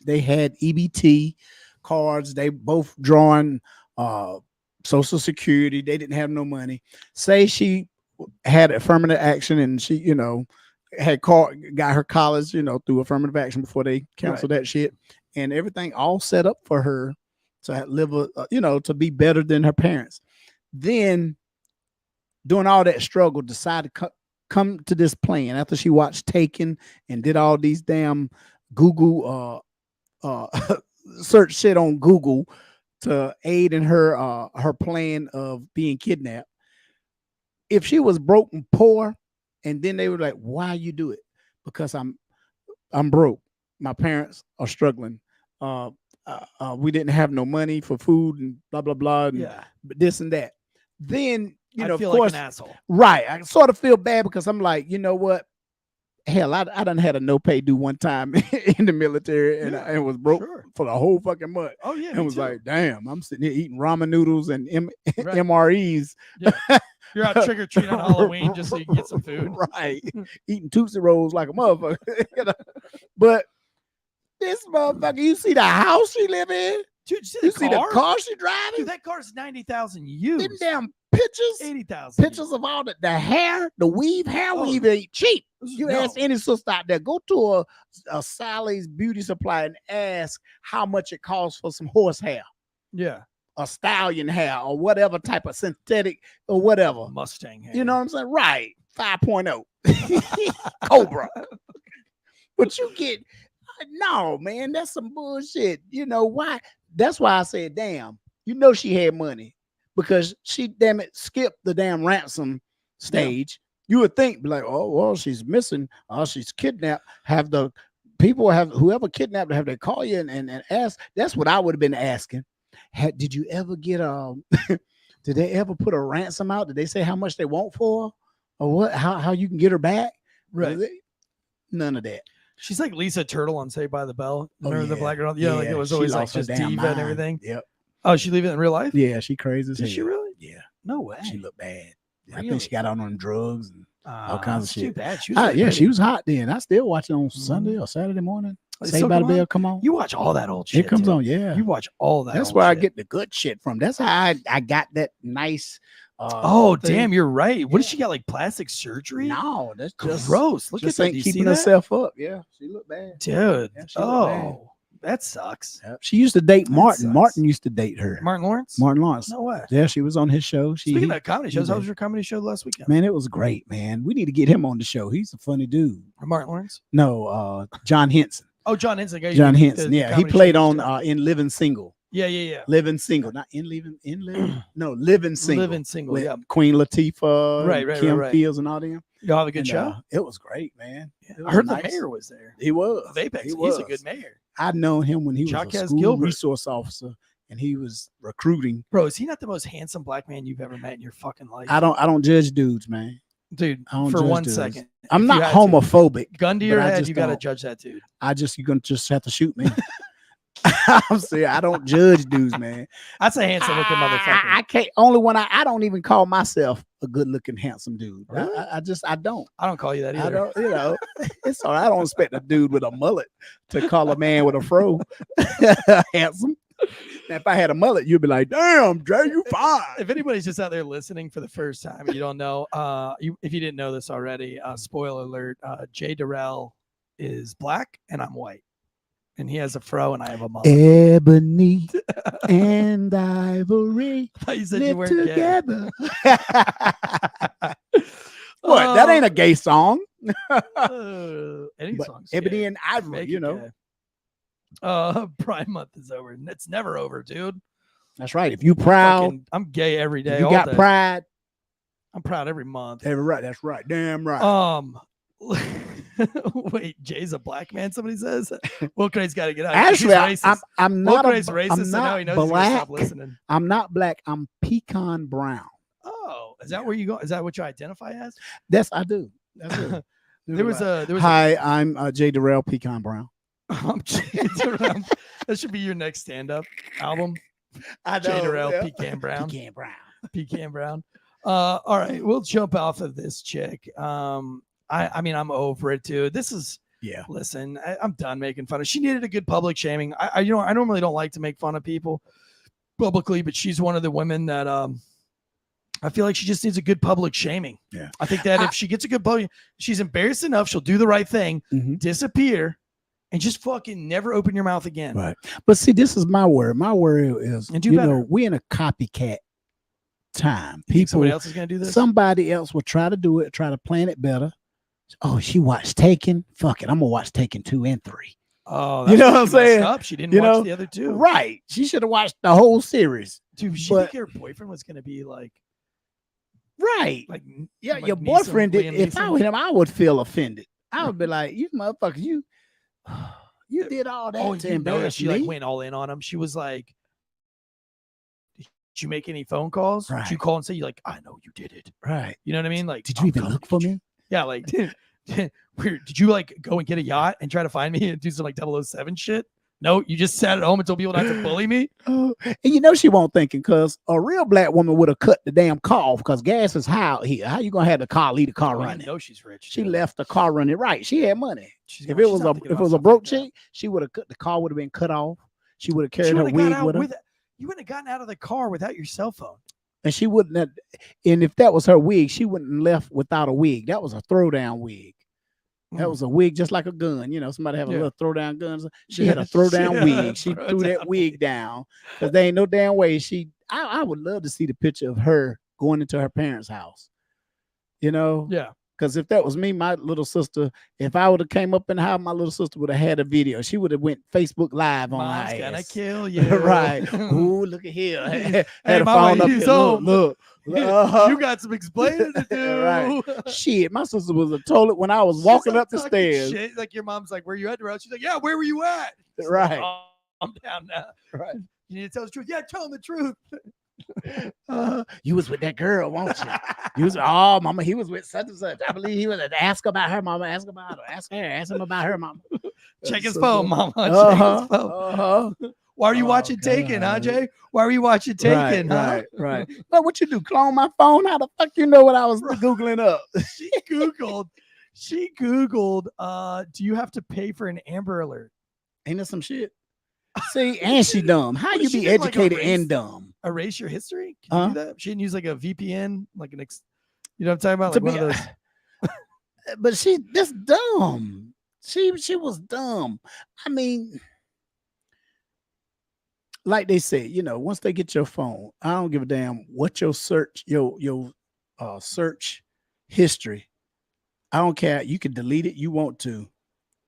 they had EBT cards, they both drawing Social Security, they didn't have no money. Say she had affirmative action and she, you know, got her college, you know, through affirmative action before they canceled that shit, and everything all set up for her to live to be better than her parents. Then doing all that struggle, decided to come to this plan after she watched Taken and did all these damn Google search shit on Google to aid in her plan of being kidnapped. If she was broke and poor, and then they were like, why you do it? Because I'm broke. My parents are struggling. We didn't have no money for food and blah blah blah and this and that. Then I of feel course, like an asshole. Right. I sort of feel bad because I'm like, you know what? Hell, I done had a no pay do one time in the military and I was broke for the whole fucking month. Oh yeah. And was like, damn, I'm sitting here eating ramen noodles and MREs. Yeah. You're out trick or treat on Halloween just so you can get some food. Right. Eating Tootsie Rolls like a motherfucker. But this motherfucker, you see the house she live in? Dude, you see the car she driving? Dude, that car's 90,000 used. Them damn pictures, 80,000. Pictures of all the hair, the weave. Hair weave ain't cheap. You ask any sister out there, go to a Sally's beauty supply and ask how much it costs for some horse hair. Yeah. A stallion hair or whatever type of synthetic or whatever. Mustang hair. You know what I'm saying? Right. 5.0. Cobra. But you get, no, man, that's some bullshit. You know why? That's why I said, damn, you know she had money because she, damn it, skipped the damn ransom stage. You would think, like, oh, well, she's missing. Oh, she's kidnapped. Whoever kidnapped her, have they call you and ask? That's what I would have been asking. Did you ever get did they ever put a ransom out? Did they say how much they want for her? Or what? How you can get her back? Right. None of that. She's like Lisa Turtle on Saved by the Bell. Remember the black girl? Yeah, like it was always like just diva and everything. Yep. Oh, she leave it in real life? Yeah, she crazy as hell. Did she really? Yeah. No way. She looked bad. Really? I think she got on drugs. all kinds of Too shit. bad. She was really Yeah, pretty. she was hot then. I still watch it on Sunday or Saturday morning. It's Saved still by the come on? Bell, come on. You watch all that old shit. It comes too. on, yeah. You watch all that. That's old where I shit. get the good shit from. That's how I got that nice. Oh, thing. damn, you're right. What Yeah. does she got? Like plastic surgery? No, that's just Gross. Look just at that. ain't Do you see keeping that? herself up. Yeah, she looked bad. Dude. Yeah, she looked bad. Oh, that sucks. Yep. She used to date That Martin. sucks. Martin used to date her. Martin Lawrence? Martin Lawrence. No way. Yeah, she was on his show. Speaking he- of comedy he shows, how did. was your comedy show last weekend? Man, it was great, man. We need to get him on the show. He's a funny dude. Martin Lawrence? No, John Henson. Oh, John Henson. John Henson. Yeah, he comedy played show on stuff. in Living Single. Yeah. Living Single, not in Living. No, Living Single. Living Single, with yeah. Queen Latifah, Right, and Kim right. Fields, and all them. Y'all have a good And, show? it was great, man. It I was heard nice. the mayor was there. He was. Of Apex. He He's was. a good mayor. I'd known him when he was Jacques a school Gilbert. resource officer, and he was recruiting. Bro, is he not the most handsome black man you've ever met in your fucking life? I don't judge dudes, man. Dude, I don't for judge 1 dudes. second. I'm if not you had to, homophobic. gun to but your I head, just you got to don't. judge that dude. You're gonna just have to shoot me. I'm saying I don't judge dudes, man. That's a handsome looking motherfucker. I can't. Only when I don't even call myself a good looking handsome dude. Really? I don't. I don't call you that either. I don't. You know, it's all right. I don't expect a dude with a mullet to call a man with a fro handsome. Now, if I had a mullet, you'd be like, "Damn, Jay, you fine." If anybody's just out there listening for the first time and you don't know, if you didn't know this already, spoiler alert, Jay Derrell is black and I'm white. And he has a fro and I have a mullet. Ebony and ivory I thought you said you live weren't gay. together. What? That ain't a gay song. Any But song's Ebony gay. and Ivory, Make you it know. gay. Pride month is over. It's never over, dude. That's right. If you proud, Fucking- I'm gay every day. if you all got day. pride. I'm proud every month. Every right. That's right. Damn right. Wait, Jay's a black man, somebody says? Will Craig's got to get out. Actually, He's racist. I'm Will not Craig's a, racist, I'm so now not he knows he's gonna black. stop listening. I'm not black. I'm pecan brown. Oh, is that where you go? Is that what you identify as? That's I do. That's it. There was a Hi, I'm Jay Derrell, pecan brown. that should be your next stand-up album. Jay Derrell, Pecan Brown. Pecan brown. Pecan Brown. All right, we'll jump off of this chick. I mean, I'm over it too. This is Yeah. listen, I'm done making fun of. She needed a good public shaming. I normally don't like to make fun of people publicly, but she's one of the women that I feel like she just needs a good public shaming. Yeah. I think that if she gets a good public, she's embarrassed enough, she'll do the right thing, Mhm. disappear, and just fucking never open your mouth again. Right. But see, this is my word. My word is, And do you better. know, we're in a copycat time. You think somebody People, else is gonna do this? somebody else will try to do it, try to plan it better. Oh, she watched Taken. Fuck it. I'm gonna watch Taken 2 and 3. Oh, You know where what I'm she messed saying? up. She didn't You watch know? the other two. Right. She should have watched the whole series. Dude, she But- think her boyfriend was gonna be like Right. yeah, Your boyfriend did. If I were him, I would feel offended. I would be like, you motherfucker, you did all that oh, to you know that embarrass she me. like went all in on him. She was like, "Did you make any phone calls? Did you Right. call and say you like, I know you did it? Right. You know what I mean? Like, Did I'm you even coming look for get you." me? Yeah, like, did you like go and get a yacht and try to find me and do some like 007 shit? No, you just sat at home and told people not to bully me. Oh, and you know she won't thinking because a real black woman would have cut the damn car off because gas is high out here. How you gonna have the car leave the car Well, you running? know she's rich. She too. left the car running. Right. She had money. She's If not- it she's was not a thinking if it about was a something broke like that. chick, she would have cut the car would have been cut off. She would have She carried her wouldn't have wig got out with her, with it. You wouldn't have gotten out of the car without your cell phone. and she wouldn't have. And if that was her wig, she wouldn't have left without a wig. That was a throwdown wig. That was a wig just like a gun. You know, somebody have a Yeah. little throwdown gun. She Yeah, had a throwdown she had a wig. She threw that throwdown wig down because there ain't no damn way I would love to see the picture of her going into her parents' house. You know? Yeah. Because if that was me, my little sister, if I would have came up in the house, my little sister would have had a video. She would have went Facebook Live on Mom's her gonna ass. kill you. Right. Ooh, look at here. Had Hey, a mama, phone up he's here. home. Look. Uh-huh. You got some explaining to do. Right. Shit, my sister was a toilet when I was walking She's, like, up the talking stairs. Shit. Like your mom's like, where you at, Derrell? She's like, yeah, where were you at? She's like, Right. "Oh, I'm down now. Right. You need to tell the truth. Yeah, tell him the truth. You was with that girl, won't you? You was, oh, mama, he was with such and such. I believe he was. Ask about her, mama. Ask about her. Ask her. Ask him about her, mama. Check his So phone, good. mama. Check Uh-huh. his phone. Uh-huh. Why are you Oh, watching Taken, huh, God. Jay? Why are you watching Taken, huh? Right. But what you do? Clone my phone? How the fuck you know what I was googling up? She Googled, do you have to pay for an Amber Alert? Ain't that some shit? See, and she dumb. How What you if she be did, like, educated erase- and dumb? Erase your history? Can you Huh? do that? She didn't use like a VPN, like you know what I'm talking about? To Like one be- of those. But she this dumb. She was dumb. I mean, like they said, you know, once they get your phone, I don't give a damn what your search, your search history. I don't care. You can delete it. You want to.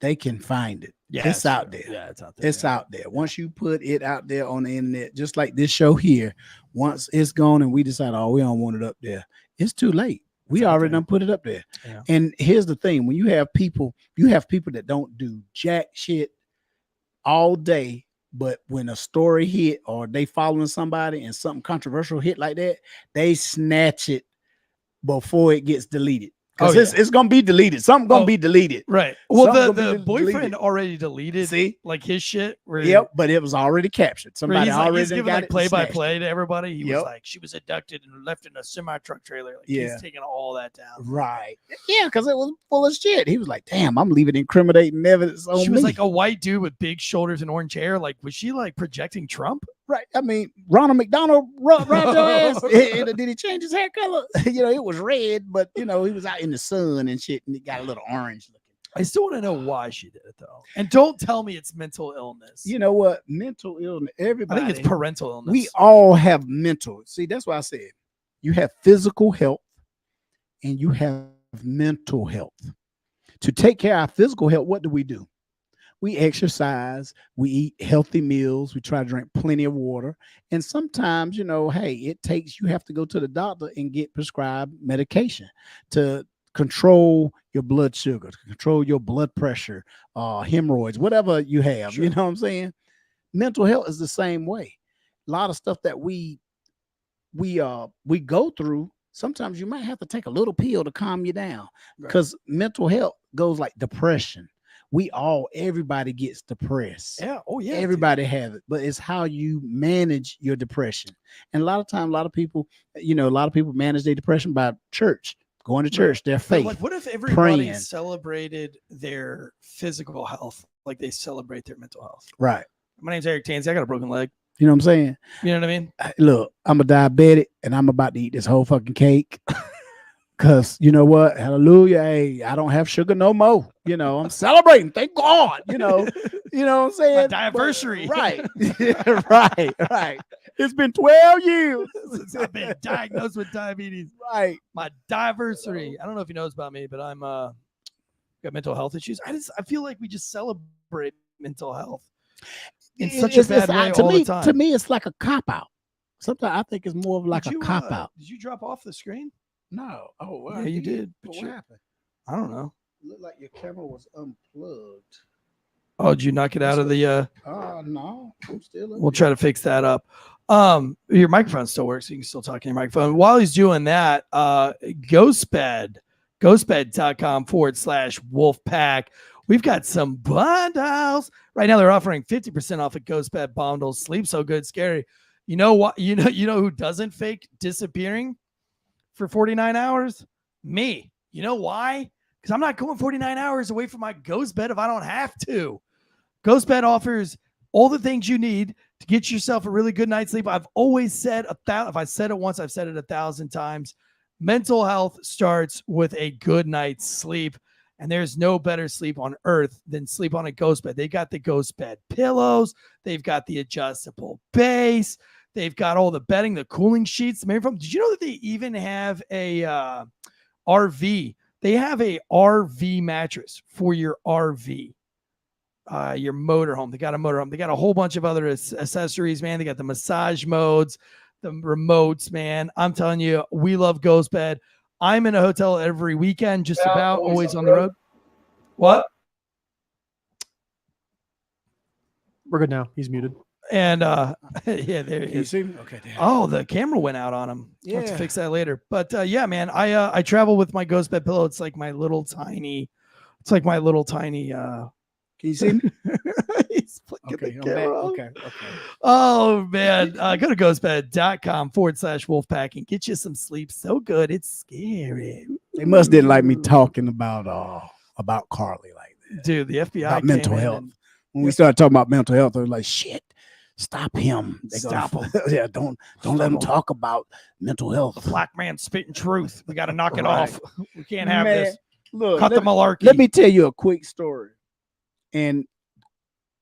They can find it. Yeah, It's out there. Yeah, it's out there. It's out there. Once you put it out there on the internet, just like this show here, once it's gone and we decide, oh, we don't want it up there, it's too late. We already done put it up there. Yeah. And here's the thing: when you have people that don't do jack shit all day, but when a story hit or they following somebody and something controversial hit like that, they snatch it before it gets deleted. Because it's gonna be deleted. Something gonna be deleted. Right. Well, Something the gonna be boyfriend deleted. already deleted See? like his shit. Yep, but it was already captured. Where Somebody he's, like, already he's done giving got like it play by snatched. play to everybody. He was Yep. like, she was abducted and left in a semi truck trailer. Like, Yeah. he's taking all that down. Right. Yeah, because it was full of shit. He was like, damn, I'm leaving incriminating evidence on She was me. like a white dude with big shoulders and orange hair. Like, was she like projecting Trump? Right. I mean, Ronald McDonald rubbed your ass. Did he change his hair color? It was red, but he was out in the sun and shit, and it got a little orange looking. I still want to know why she did it though. And don't tell me it's mental illness. You know what? Mental illness. I Everybody. think it's parental illness. We all have mental. See, that's why I said you have physical health and you have mental health. To take care of our physical health, what do? We exercise, we eat healthy meals, we try to drink plenty of water. And sometimes, hey, you have to go to the doctor and get prescribed medication to control your blood sugar, to control your blood pressure, hemorrhoids, whatever you have. Sure. You know what I'm saying? Mental health is the same way. A lot of stuff that we go through, sometimes you might have to take a little pill to calm you down, because mental health goes like depression. Everybody gets depressed. Yeah. Oh, yeah. Everybody have it, but it's how you manage your depression. And a lot of times, a lot of people manage their depression by going to church, their But, faith. like, what if everybody praying. celebrated their physical health like they celebrate their mental health? Right. My name's Eric Tansey. I got a broken leg. You know what I'm saying? You know what I mean? Look, I'm a diabetic and I'm about to eat this whole fucking cake. Cause you know what? Hallelujah. Hey, I don't have sugar no more. I'm celebrating. Thank God. You know what I'm saying? My diversary. Right. Right. It's been 12 years Since I've been diagnosed with diabetes. Right. My diversary. I don't know if he knows about me, but I'm got mental health issues. I feel like we just celebrate mental health in such a bad way all the time. To me, it's like a cop out. Sometimes I think it's more of like a cop out. Did you drop off the screen? No. Oh, wow. Yeah, you did. What happened? I don't know. It looked like your camera was unplugged. Oh, did you knock it out of the No. I'm still We'll try to fix that up. Your microphone still works. So you can still talk in your microphone. While he's doing that, ghostbed, ghostbed.com/Wolfpack. We've got some bundles right now. They're offering 50% off at Ghostbed bundles. Sleep so good, scary. You know what? You know who doesn't fake disappearing for 49 hours? Me. You know why? Because I'm not going 49 hours away from my ghost bed if I don't have to. Ghost Bed offers all the things you need to get yourself a really good night's sleep. I've always said if I said it once, I've said it 1,000 times. Mental health starts with a good night's sleep. And there's no better sleep on earth than sleep on a ghost bed. They got the ghost bed pillows. They've got the adjustable base. They've got all the bedding, the cooling sheets. Did you know that they even have a RV? They have a RV mattress for your RV, your motorhome. They got a motorhome. They got a whole bunch of other accessories, man. They got the massage modes, the remotes, man. I'm telling you, we love Ghost Bed. I'm in a hotel every weekend, just about always on the road. What? We're good now. He's muted. And yeah, there he You is. see me? Okay. Damn. Oh, the camera went out on him. I'll have to Yeah. fix that later. But yeah, man, I travel with my ghost bed pillow. It's like my little tiny. Can you see me? He's Okay, the I'm back. camera off. Okay. Oh man, go to ghostbed.com/Wolfpack and get you some sleep. So good, it's scary. They must didn't like me talking about Carlee like that. Dude, the FBI About came mental in health. and- When we started talking about mental health, they were like, "Shit, stop him! Stop him. Yeah, don't let him talk about mental health." the black man spitting truth. We got to knock it Right. off. We can't have Man, this. Look, Cut the malarkey. let me tell you a quick story. And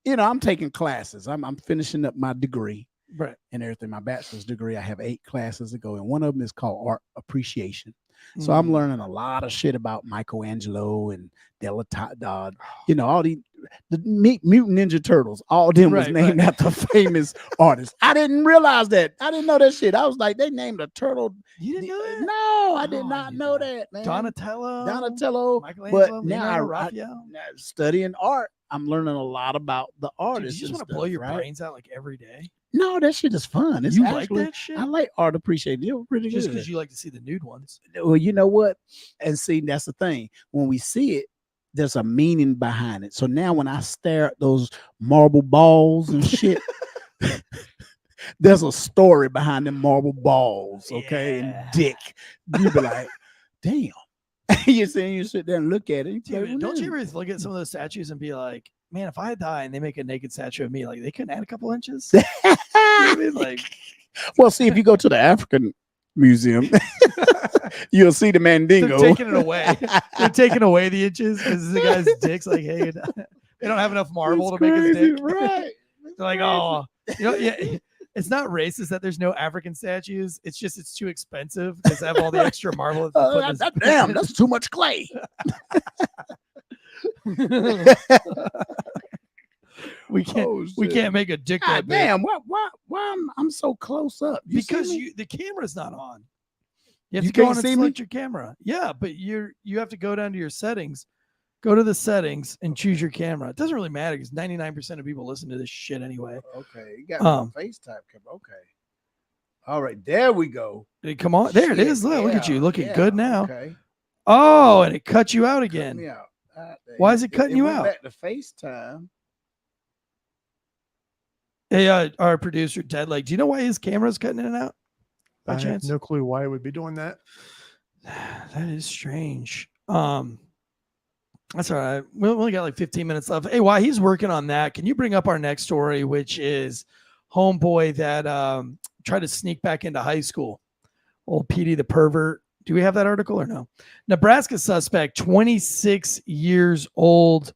I'm taking classes. I'm finishing up my degree Right. and everything. My bachelor's degree. I have 8 classes to go, and one of them is called art appreciation. So I'm learning a lot of shit about Michelangelo and all the Mutant Ninja Turtles. All of them was named after famous artists. I didn't realize that. I didn't know that shit. I was like, they named a turtle. You didn't know that? No, I did not know that, man. Donatello, But now Leonardo, I Raphael. studying art, I'm learning a lot about the Dude, artists. you just and want to blow stuff, your right? brains out like every day. No, that shit is fun. It's You actually, like that shit? I like art appreciation. You're pretty Just good. because you like to see the nude ones. Well, you know what? And see, that's the thing. When we see it, there's a meaning behind it. So now when I stare at those marble balls and shit, there's a story behind them marble balls, okay? Yeah. And dick. You be like, damn. You sit there and look at it. Dude, Like, don't you ever look at some of those statues and be like, man, if I die and they make a naked statue of me, like they couldn't add a couple inches? You know what I mean? Like, well, see, if you go to the African Museum, you'll see the Mandingo. they're taking it away. They're taking away the inches because the guy's dick's like, hey, they don't have enough marble to make his dick. Right. They're like, oh, yeah. It's not racist that there's no African statues. It's just it's too expensive because they have all the extra marble. Damn, that's too much clay. we can't make a dick that big. Damn, why I'm so close up? Because the camera's not on. You have You to go can't on see and me? select your camera. Yeah, but you have to go down to your settings, go to the settings and choose your camera. It doesn't really matter because 99% of people listen to this shit anyway. Okay, you got my FaceTime camera. Okay. All right, there we go. Come on. There it Shit, is. Look at you looking yeah, good now. Okay. Oh, and it cut you out Cut again. me out. Why is it cutting you went out? Back to FaceTime. Hey, our producer, Deadleg, do you know why his camera's cutting in and out? By I have chance? no clue why it would be doing that. That is strange. That's all right. We only got like 15 minutes left. Hey, while he's working on that, can you bring up our next story, which is homeboy that tried to sneak back into high school? Old Petey the pervert. Do we have that article or no? Nebraska suspect, 26 years old,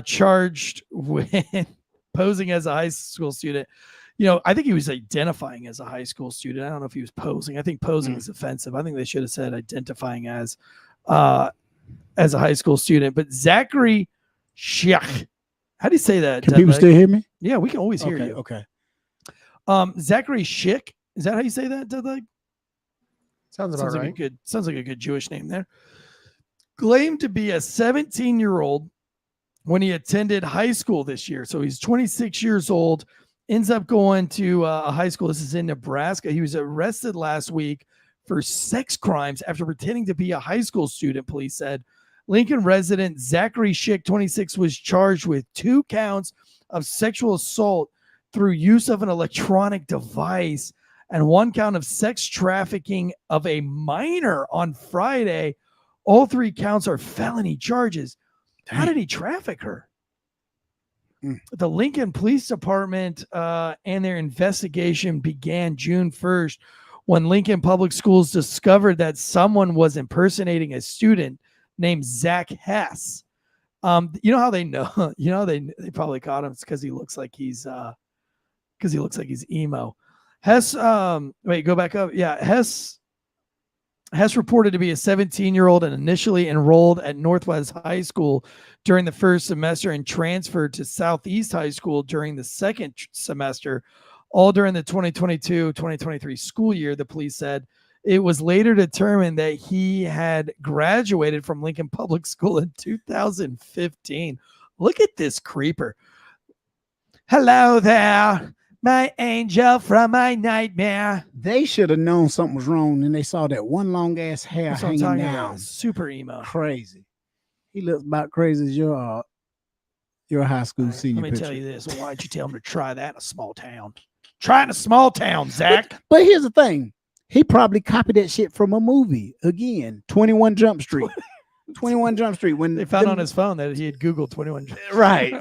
charged with posing as a high school student. You know, I think he was identifying as a high school student. I don't know if he was posing. I think posing is offensive. I think they should have said identifying as a high school student. But Zachary Schick, how do you say that? Can people still hear me? Yeah, we can always hear you. Okay. Zachary Schick, is that how you say that? Deadleg? Sounds about right. Sounds like a good Jewish name there. Claimed to be a 17-year-old when he attended high school this year. So he's 26 years old. Ends up going to a high school. This is in Nebraska. He was arrested last week for sex crimes after pretending to be a high school student, police said. Lincoln resident Zachary Schick, 26, was charged with 2 counts of sexual assault through use of an electronic device and 1 count of sex trafficking of a minor on Friday. All 3 counts are felony charges. How did he traffic her? The Lincoln Police Department and their investigation began June 1st when Lincoln Public Schools discovered that someone was impersonating a student named Zach Hess. You know how they know? You know they probably caught him. It's because he looks like he's emo. Hess. Wait, go back up. Yeah, Hess reported to be a 17-year-old and initially enrolled at Northwest High School during the first semester and transferred to Southeast High School during the second semester, all during the 2022-2023 school year, the police said. It was later determined that he had graduated from Lincoln Public School in 2015. Look at this creeper. Hello there. My angel from my nightmare. They should have known something was wrong, and they saw that one long ass hair That's what I'm hanging talking down. about. Super emo. Crazy. He looks about crazy as your You're a high school All right, senior. let me picture. tell you this. Why'd you tell him to try that in a small town? Try it in a small town, Zach. But here's the thing. He probably copied that shit from a movie. Again, 21 Jump Street. 21 Jump Street. When They found on his phone that he had Googled 21. right.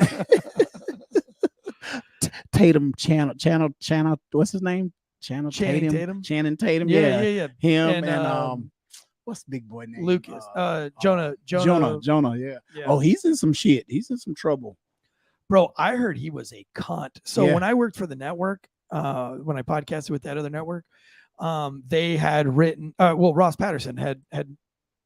Tatum Channel. What's his name? Channing Tatum. Yeah. Him And, what's the big boy name? Lucas. Jonah. Yeah. Oh, he's in some shit. He's in some trouble. Bro, I heard he was a cunt. So Yeah. when I worked for the network, when I podcasted with that other network, they had written. Ross Patterson had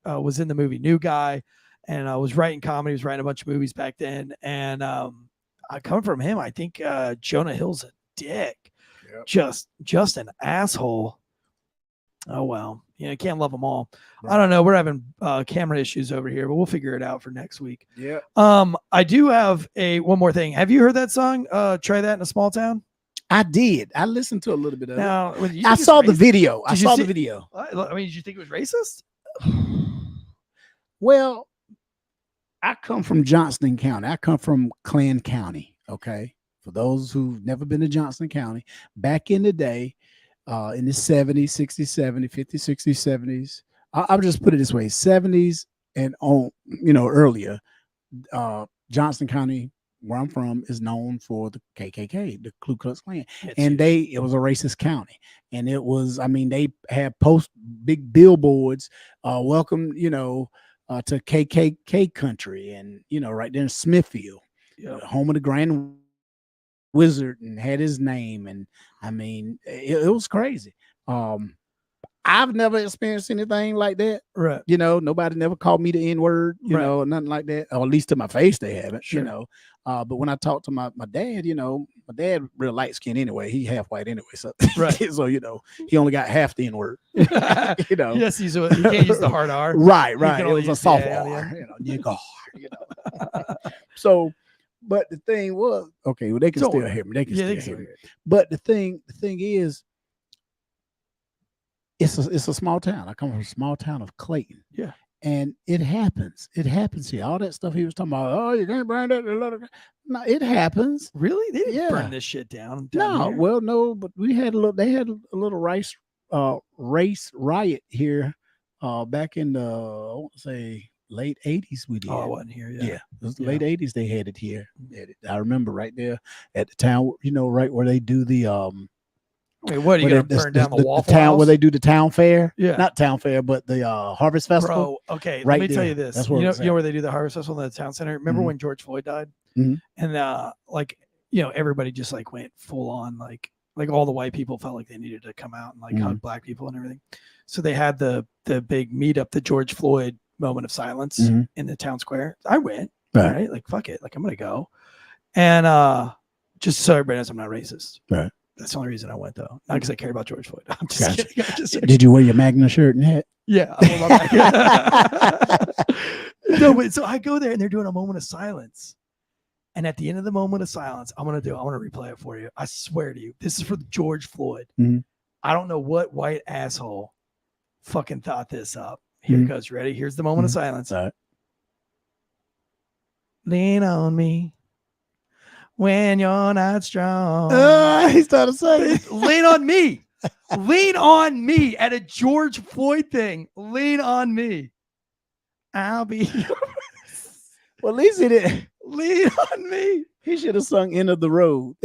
was in the movie New Guy, and was writing comedy. Was writing a bunch of movies back then, and I come from him. I think Jonah Hill's a dick. Yep. Just an asshole. Oh well, you can't love them all. Right. I don't know. We're having camera issues over here, but we'll figure it out for next week. Yeah. I do have one more thing. Have you heard that song? Try That in a Small Town. I did. I listened to a little bit of it. I saw the video. I saw the video. I mean, did you think it was racist? Well, I come from Johnston County. I come from Clan County. Okay. For those who've never been to Johnston County, back in the day, in the 70s, 60s, 70s, 50s, 60s, 70s, I'll just put it this way, 70s and on, earlier, Johnston County, where I'm from, is known for the KKK, the Ku Klux Klan. It was a racist county. And it was, they had big billboards, welcome, to KKK country. And, right there in Smithfield, home of the Grand Wizard, and had his name. And it was crazy. I've never experienced anything like that. Right. Nobody never called me the N-word, or nothing like that. Or at least to my face, they haven't, Sure. But when I talked to my dad, my dad real light skin anyway. He half white anyway. So, right. So, he only got half the N-word, Yes, he can't use the hard R. Right. It was a soft R, So, but the thing was, okay, well, they can still hear me. They can still hear me. But the thing is, it's a small town. I come from a small town of Clayton. Yeah. And it happens. It happens here. All that stuff he was talking about, oh, you can't burn that. No, it happens. Really? They didn't burn this shit down no, here. Well, no, but they had a little race riot here back in the, I want to say, late 80s we did. Oh, I wasn't here. Yeah. It was the late 80s they had it here. I remember right there at the town, right where they do the Wait, what are you going to burn down the Waffle town House? Where they do the town fair? Yeah. Not town fair, but the Harvest Festival. Bro, okay, right let me there. tell you this. That's You where know where they do the Harvest Festival in the town center? Remember when George Floyd died? Mhm. And everybody just went full on, like all the white people felt like they needed to come out and hug black people and everything. So they had the big meetup, the George Floyd moment of silence in the town square. I went, right? Fuck it. I'm going to go. And just so everybody knows I'm not racist. Right. That's the only reason I went, though. Not because I care about George Floyd. I'm just kidding. Did you wear your Magna shirt and hat? Yeah. No, but so I go there and they're doing a moment of silence. And at the end of the moment of silence, I want to replay it for you. I swear to you, this is for George Floyd. Mm-hmm. I don't know what white asshole fucking thought this up. Here it goes. Ready? Here's the moment of silence. All right. Lean on me when you're not strong. He started saying, lean on me. Lean on me at a George Floyd thing. Lean on me. I'll be yours. Well, at least he did. Lean on me. He should have sung End of the Road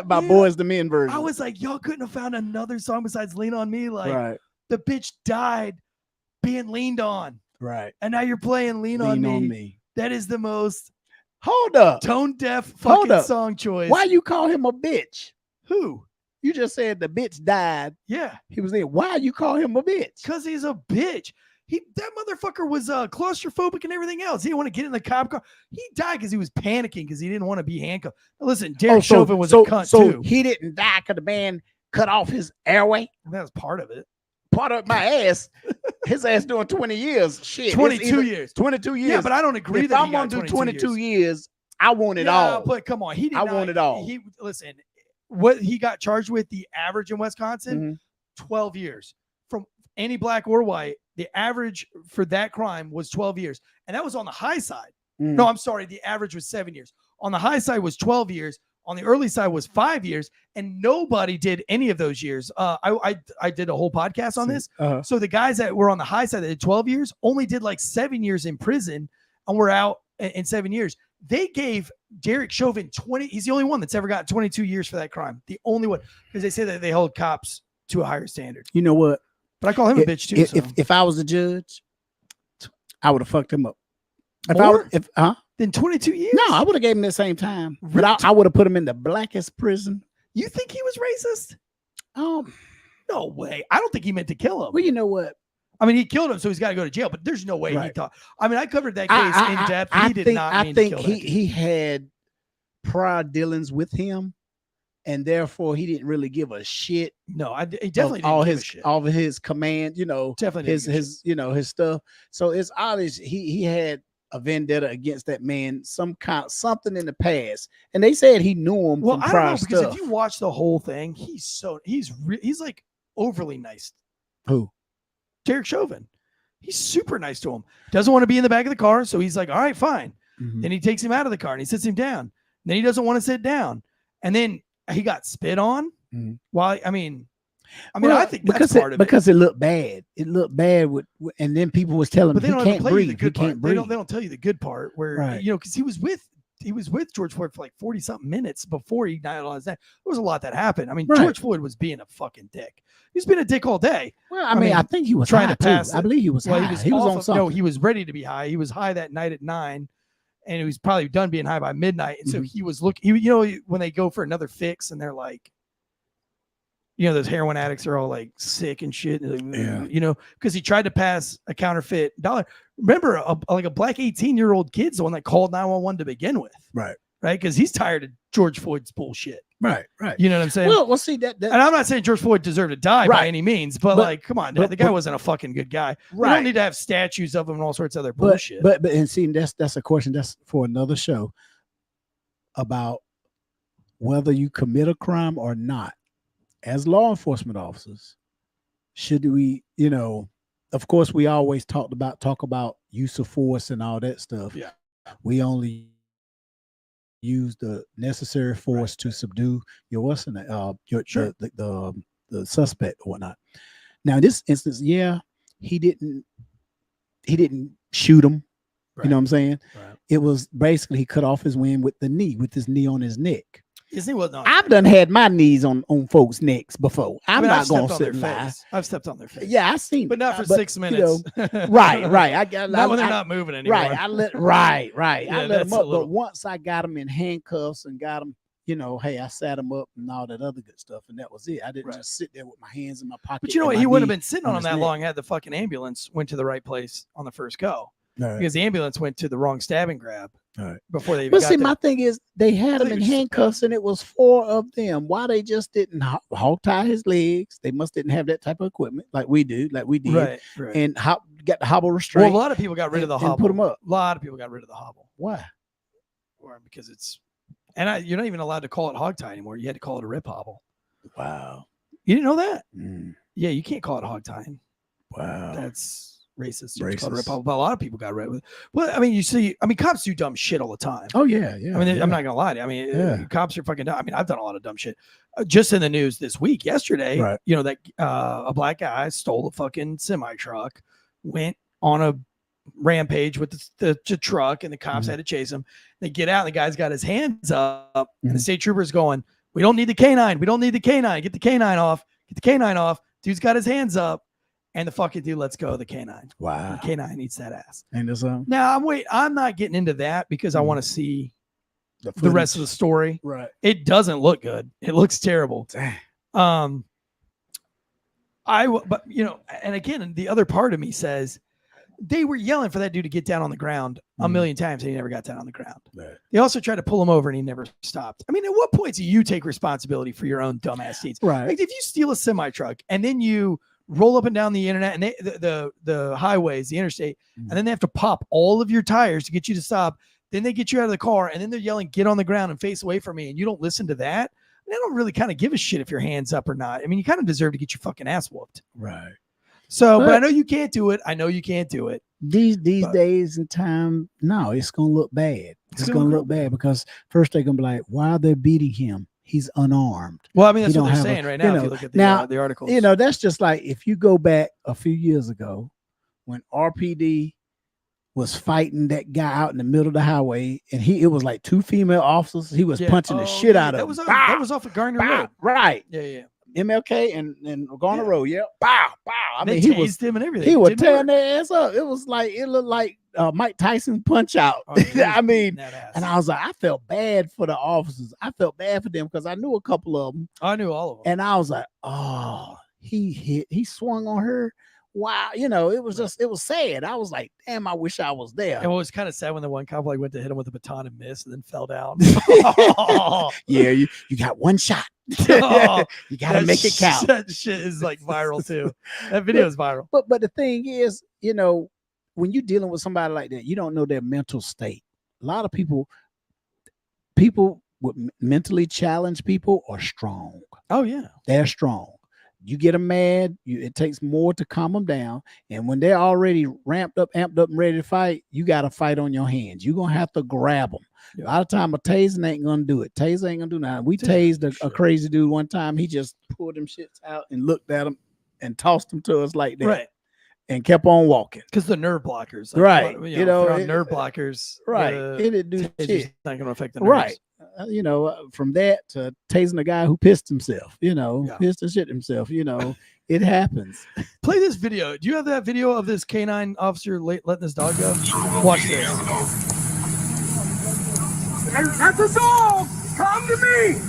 by Boys the Men version. I was like, y'all couldn't have found another song besides Lean on Me. Right. The bitch died being leaned on. Right. And now you're playing Lean on Me. That is the most hold up tone deaf fucking song choice. Why you call him a bitch? Who? You just said the bitch died. Yeah. He was there. Why you call him a bitch? Because he's a bitch. That motherfucker was claustrophobic and everything else. He didn't want to get in the cop car. He died because he was panicking because he didn't want to be handcuffed. Now listen, Derek Chauvin was a cunt too. He didn't die because the man cut off his airway. That was part of it. Part of my ass. His ass doing 20 years. Shit. 22 years. 22 years. Yeah, but I don't agree if I'm going to do 22 years, I want it all. But come on. I want it all. Listen, what he got charged with, the average in Wisconsin, 12 years. From any black or white, the average for that crime was 12 years. And that was on the high side. No, I'm sorry. The average was 7 years. On the high side was 12 years. On the early side was 5 years, and nobody did any of those years. I did a whole podcast on this. So the guys that were on the high side that did 12 years only did like 7 years in prison and were out in 7 years. They gave Derek Chauvin 20. He's the only one that's ever got 22 years for that crime. The only one, because they say that they hold cops to a higher standard. You know what? But I call him a bitch too. If I was a judge, I would have fucked him up. Then 22 years? No, I would have gave him the same time. But I would have put him in the blackest prison. You think he was racist? No way. I don't think he meant to kill him. Well, you know what? I mean, he killed him, so he's got to go to jail. But there's no way he thought. I mean, I covered that case in depth. He did not mean to kill that dude. He had prior dealings with him, and therefore he didn't really give a shit. No, he definitely didn't give a shit. All of his command, definitely his his stuff. So it's obvious he had a vendetta against that man, something in the past, and they said he knew him from prior stuff. Because if you watch the whole thing, he's like overly nice. Who? Derek Chauvin. He's super nice to him. Doesn't want to be in the back of the car, so he's like, all right, fine. Then he takes him out of the car and he sits him down. Then he doesn't want to sit down, and then he got spit on. Well, I think that's part of it. Because it looked bad. It looked bad and then people was telling him he can't breathe. He can't breathe. They don't tell you the good part where because he was with George Floyd for like 40-something minutes before he died on his neck. There was a lot that happened. I mean, George Floyd was being a fucking dick. He's been a dick all day. Well, I mean, I think he was trying high to pass. Too. I believe he was high. He was on something. No, he was ready to be high. He was high that night at 9, and he was probably done being high by midnight. And so he was looking. When they go for another fix and they're like, those heroin addicts are all like sick and shit. Because he tried to pass a counterfeit dollar. Remember, a black 18-year-old kid's the one that called 911 to begin with. Right. Because he's tired of George Floyd's bullshit. Right. You know what I'm saying? Well, see that. And I'm not saying George Floyd deserved to die by any means, but come on, the guy wasn't a fucking good guy. We don't need to have statues of him and all sorts of other bullshit. But and see, that's a question that's for another show about whether you commit a crime or not. As law enforcement officers, should we, of course, we always talk about use of force and all that stuff. Yeah. We only use the necessary force to subdue the suspect or whatnot. Now, in this instance, he didn't shoot him. You know what I'm saying? Right. It was basically he cut off his wind with his knee on his neck. I've done had my knees on folks' necks before. I'm not going to sit and lie. I've stepped on their face. Yeah, I've seen, but not for 6 minutes. Right. Not when they're not moving anymore. Right. I let them up. But once I got them in handcuffs and got them, hey, I sat them up and all that other good stuff, and that was it. I didn't just sit there with my hands in my pocket. But you know what? He wouldn't have been sitting on them that long had the fucking ambulance went to the right place on the first go. Because the ambulance went to the wrong stab and grab before they even got there. My thing is they had him in handcuffs and it was 4 of them. Why they just didn't hog tie his legs? They must didn't have that type of equipment like we did. Right. And got the hobble restraint. Well, a lot of people got rid of the hobble. Put them up. A lot of people got rid of the hobble. Why? Or because you're not even allowed to call it hog tie anymore. You had to call it a rip hobble. Wow. You didn't know that? Yeah, you can't call it hog tying. Wow. That's racist. But a lot of people got rid of it. Well, I mean, cops do dumb shit all the time. Oh yeah. I mean, I'm not gonna lie to you. I mean, cops are fucking dumb. I mean, I've done a lot of dumb shit. Just in the news this week, yesterday, that a black guy stole a fucking semi truck, went on a rampage with the truck, and the cops had to chase him. They get out, and the guy's got his hands up, and the state trooper's going, "We don't need the canine. We don't need the canine. Get the canine off. Get the canine off." Dude's got his hands up. And the fucking dude lets go of the canine. Wow. The canine eats that ass. And now I'm not getting into that because I want to see the rest of the story. Right. It doesn't look good. It looks terrible. Dang. But and again, the other part of me says they were yelling for that dude to get down on the ground a million times and he never got down on the ground. Right. They also tried to pull him over and he never stopped. I mean, at what point do you take responsibility for your own dumbass deeds? Right. Like if you steal a semi truck and then you roll up and down the internet and the highways, the interstate, and then they have to pop all of your tires to get you to stop. Then they get you out of the car and then they're yelling, "Get on the ground and face away from me." And you don't listen to that. And I don't really kind of give a shit if your hand's up or not. I mean, you kind of deserve to get your fucking ass whooped. Right. So, but I know you can't do it. These But- days and time, no, it's gonna look bad. It's gonna look bad because first they're gonna be like, why are they beating him? He's unarmed. Well, I mean, that's He what don't they're have a- saying right you now. If know, you look at now, the articles, That's just like if you go back a few years ago when RPD was fighting that guy out in the middle of the highway, and it was like two female officers. He was punching the shit out of them. That was off of Garner Road. Right. Yeah. MLK and Garner Road. Yeah. Bow. I They mean, he tased was him and everything. he was Didn't tearing work. their ass up. It looked like Mike Tyson punch out. Oh, yeah, he was I mean, beating that ass. and I was like, I felt bad for the officers. I felt bad for them because I knew a couple of them, I knew all of them. and I was like, oh, he swung on her. Wow, it was just, it was sad. I was like, damn, I wish I was there. And what was kind of sad when the one cop went to hit him with a baton and missed, and then fell down. Yeah, you got one shot. Oh, You got to make it count. That shit is like viral too. That video is viral. But the thing is, when you're dealing with somebody like that, you don't know their mental state. A lot of people with mentally challenged people are strong. Oh yeah. They're strong. You get them mad, it takes more to calm them down. And when they're already amped up, and ready to fight, you got a fight on your hands. You're going to have to grab them. Yeah. A lot of time, a tasing ain't going to do it. Taser ain't going to do nothing. We tased a crazy dude one time. He just pulled them shits out and looked at them and tossed them to us like that. Right. And kept on walking. Because the nerve blockers. Right. If you're on nerve blockers. Right. It didn't do It's shit. just not going to affect the nerves. Right. From that to tasing a guy who pissed himself, Yeah. pissed and shit himself, it happens. Play this video. Do you have that video of this canine officer letting this dog go? Watch this. Let the dog come to me.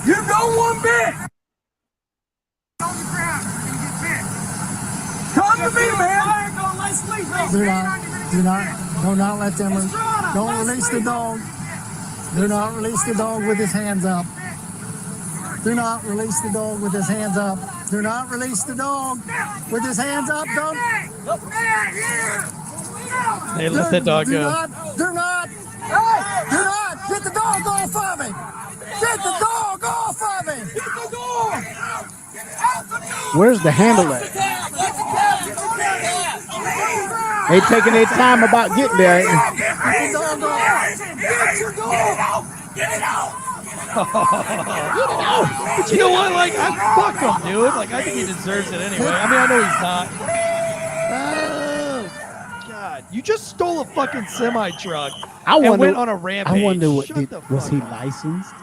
You know one bit. Come to me, man. Do not let them, don't release the dog. Do not release the dog with his hands up. Do not release the dog with his hands up. Do not release the dog with his hands up. Don't. Hey, let that dog go. Do not get the dog off of me. Get the dog off of me. Get the dog. Where's the handle at? They taking their time about getting there. Get the dog off. Get your dog. Get it out. But you know what? Like, fuck him, dude. Like, I think he deserves it anyway. I mean, I know he's not. Oh, God. You just stole a fucking semi-truck and went on a rampage. I wonder was he licensed?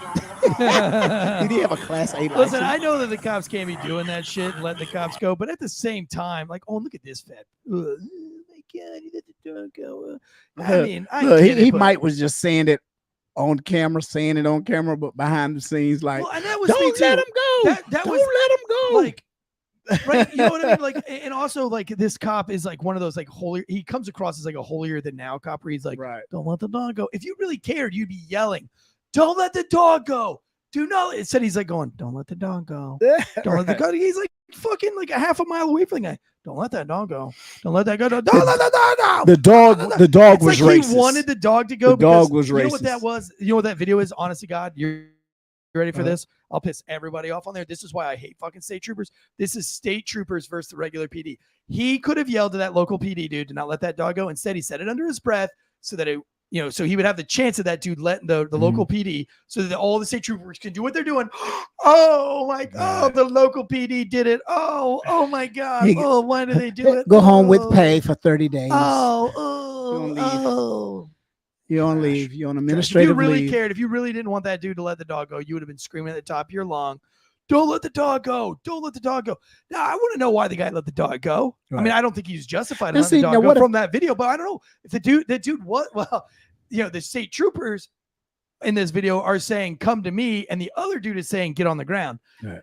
Did he have a Class A license? Listen, I know that the cops can't be doing that shit and letting the cops go, but at the same time, like, oh, look at this fat. Oh, my God, he let the dog go. I mean, he might was just saying it on camera, but behind the scenes, like, well, and that was me don't too. let him go. That Don't was let him go. Like, right? You know what I mean? Like, and also, like, this cop is like one of those like holier. He comes across as like a holier than now cop, where he's like, right. Don't let the dog go. If you really cared, you'd be yelling, "Don't let the dog go." Do not. Instead, he's like going, "Don't let the dog go. Don't let the dog." He's like fucking like a half a mile away from the guy. Don't let that dog go. Don't let that go. Don't let the dog go. The dog was like racist. He wanted the dog to go. The dog was You know what racist. that was? You know what that video is? Honest to God, you ready for this? I'll piss everybody off on there. This is why I hate fucking state troopers. This is state troopers versus the regular PD. He could have yelled to that local PD dude to not let that dog go. Instead, he said it under his breath so that it, so he would have the chance of that dude letting the local PD, so that all the state troopers can do what they're doing. Oh my God, the local PD did it. Oh my God. Oh, why do they do it? Go home with pay for 30 days. Oh. You don't leave. You're on If administrative you really leave. cared, if you really didn't want that dude to let the dog go, you would have been screaming at the top of your lung, "Don't let the dog go! Don't let the dog go!" Now, I want to know why the guy let the dog go. I mean, I don't think he's justified in letting the dog go from that video, but I don't know if the dude, what? Well, the state troopers in this video are saying, "Come to me," and the other dude is saying, "Get on the ground." Right.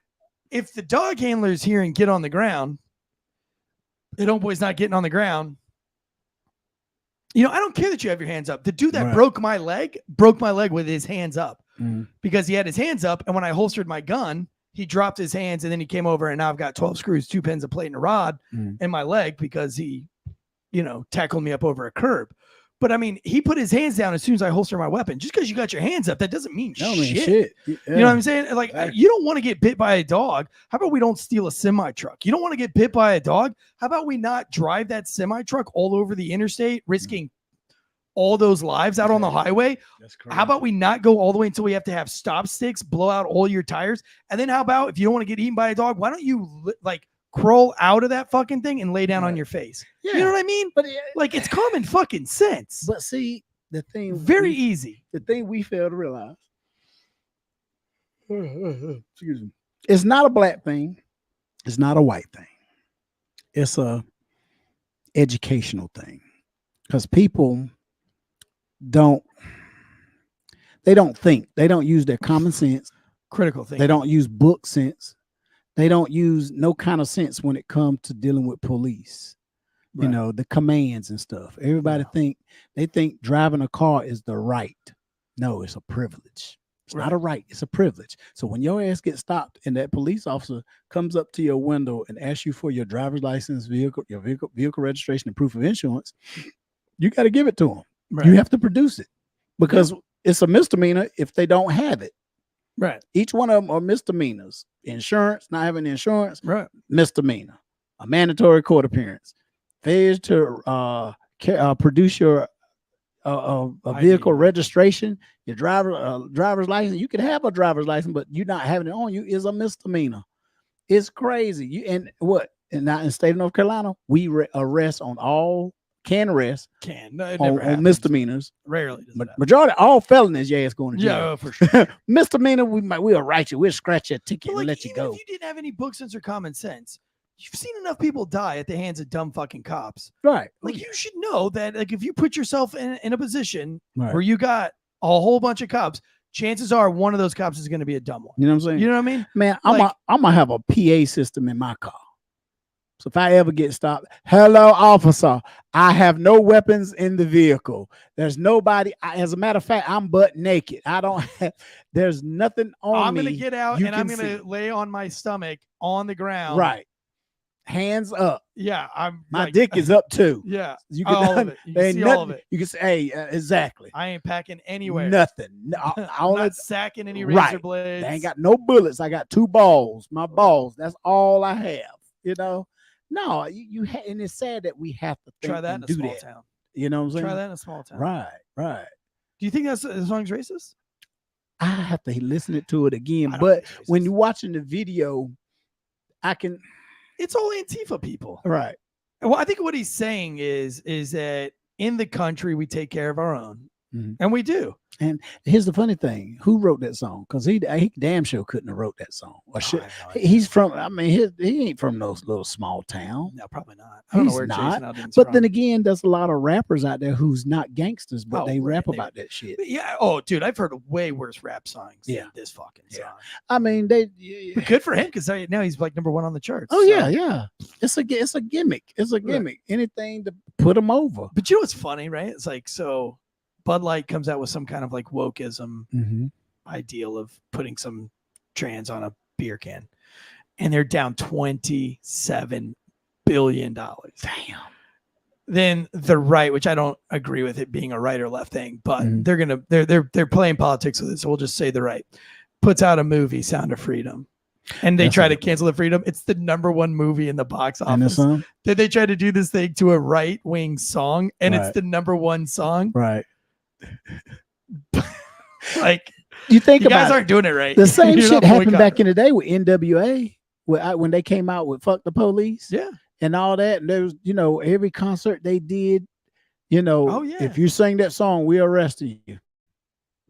If the dog handler's here and get on the ground, the homeboy's not getting on the ground. I don't care that you have your hands up. The dude that broke my leg with his hands up because he had his hands up. And when I holstered my gun, he dropped his hands and then he came over and now I've got 12 screws, 2 pins, a plate and a rod in my leg because he, tackled me up over a curb. But I mean, he put his hands down as soon as I holster my weapon. Just because you got your hands up, that doesn't mean No, shit. man, shit. You know what I'm saying? Like, you don't want to get bit by a dog. How about we don't steal a semi truck? You don't want to get bit by a dog. How about we not drive that semi truck all over the interstate, risking all those lives out on the highway? That's crazy. How about we not go all the way until we have to have stop sticks, blow out all your tires? And then how about if you don't want to get eaten by a dog, why don't you like crawl out of that fucking thing and lay down on your face? Yeah. You know what I mean? But like, it's common fucking sense. But see, the thing Very easy. The thing we fail to realize, excuse me, it's not a black thing. It's not a white thing. It's a educational thing, because people don't think. They don't use their common sense. Critical thing. They don't use book sense. They don't use no kind of sense when it comes to dealing with police. You know, the commands and stuff. Everybody think driving a car is the right. No, it's a privilege. It's not a right. It's a privilege. So when your ass gets stopped and that police officer comes up to your window and asks you for your driver's license, vehicle registration, and proof of insurance, you got to give it to them. Right. You have to produce it, because it's a misdemeanor if they don't have it. Right. Each one of them are misdemeanors. Insurance, not having insurance, misdemeanor. A mandatory court appearance. Failure to produce your a vehicle registration, your driver's license. You could have a driver's license, but you not having it on you is a misdemeanor. It's crazy. And now in the state of North Carolina, we arrest on all on misdemeanors. Rarely does that. Majority all felonies, your ass going to jail. Yeah, for sure. Misdemeanor, we'll write you, we'll scratch your ticket and let you go. If you didn't have any book sense or common sense, you've seen enough people die at the hands of dumb fucking cops. Right. Like, you should know that, like, if you put yourself in a position Right. where you got a whole bunch of cops, chances are one of those cops is going to be a dumb one. You know what I'm saying? You know what I mean? Man, I'm gonna have a PA system in my car. So if I ever get stopped, hello, officer, I have no weapons in the vehicle. There's nobody. As a matter of fact, I'm butt naked. I don't have, there's nothing on me. I'm going to get out you and I'm can going to lay on my stomach on the ground. Right. Hands up. Yeah. My dick is up too. Yeah. You all of it. You can see all of it. You can say, hey, exactly. I ain't packing anywhere. Nothing. I'm not sacking any razor blades. I ain't got no bullets. I got 2 balls. My balls. That's all I have. You know? No, and it's sad that we have to try that in a small town. You know what I'm saying? Try that in a small town. Right. Do you think the song's racist? I have to listen to it again. But when you're watching the video, it's all Antifa people. Right. Well, I think what he's saying is that in the country we take care of our own. And we do. And here's the funny thing: who wrote that song? Because he damn sure couldn't have wrote that song. Or he's from? I mean, he ain't from no little small town. No, probably not. I don't know where not. Jason Aldean's but from. then again, there's a lot of rappers out there who's not gangsters, but they rap about that shit. Yeah. Oh, dude, I've heard way worse rap songs than this fucking song. I mean, but good for him, because now he's like #1 on the charts. Oh yeah. It's a gimmick. It's a gimmick. Anything to put him over. But you know what's funny, right? It's like, so Bud Light comes out with some kind of like wokeism ideal of putting some trans on a beer can, and they're down $27 billion. Damn. Then the right, which I don't agree with it being a right or left thing, but they're playing politics with it. So we'll just say the right puts out a movie, Sound of Freedom, and they try to cancel the freedom. It's the #1 movie in the box office. Then they try to do this thing to a right-wing song, and it's the #1 song. Right. Like, you think about guys aren't doing it right. The same shit happened back in the day with NWA, when they came out with "Fuck the Police," and all that. And there was, every concert they did, if you sing that song, we arrested you.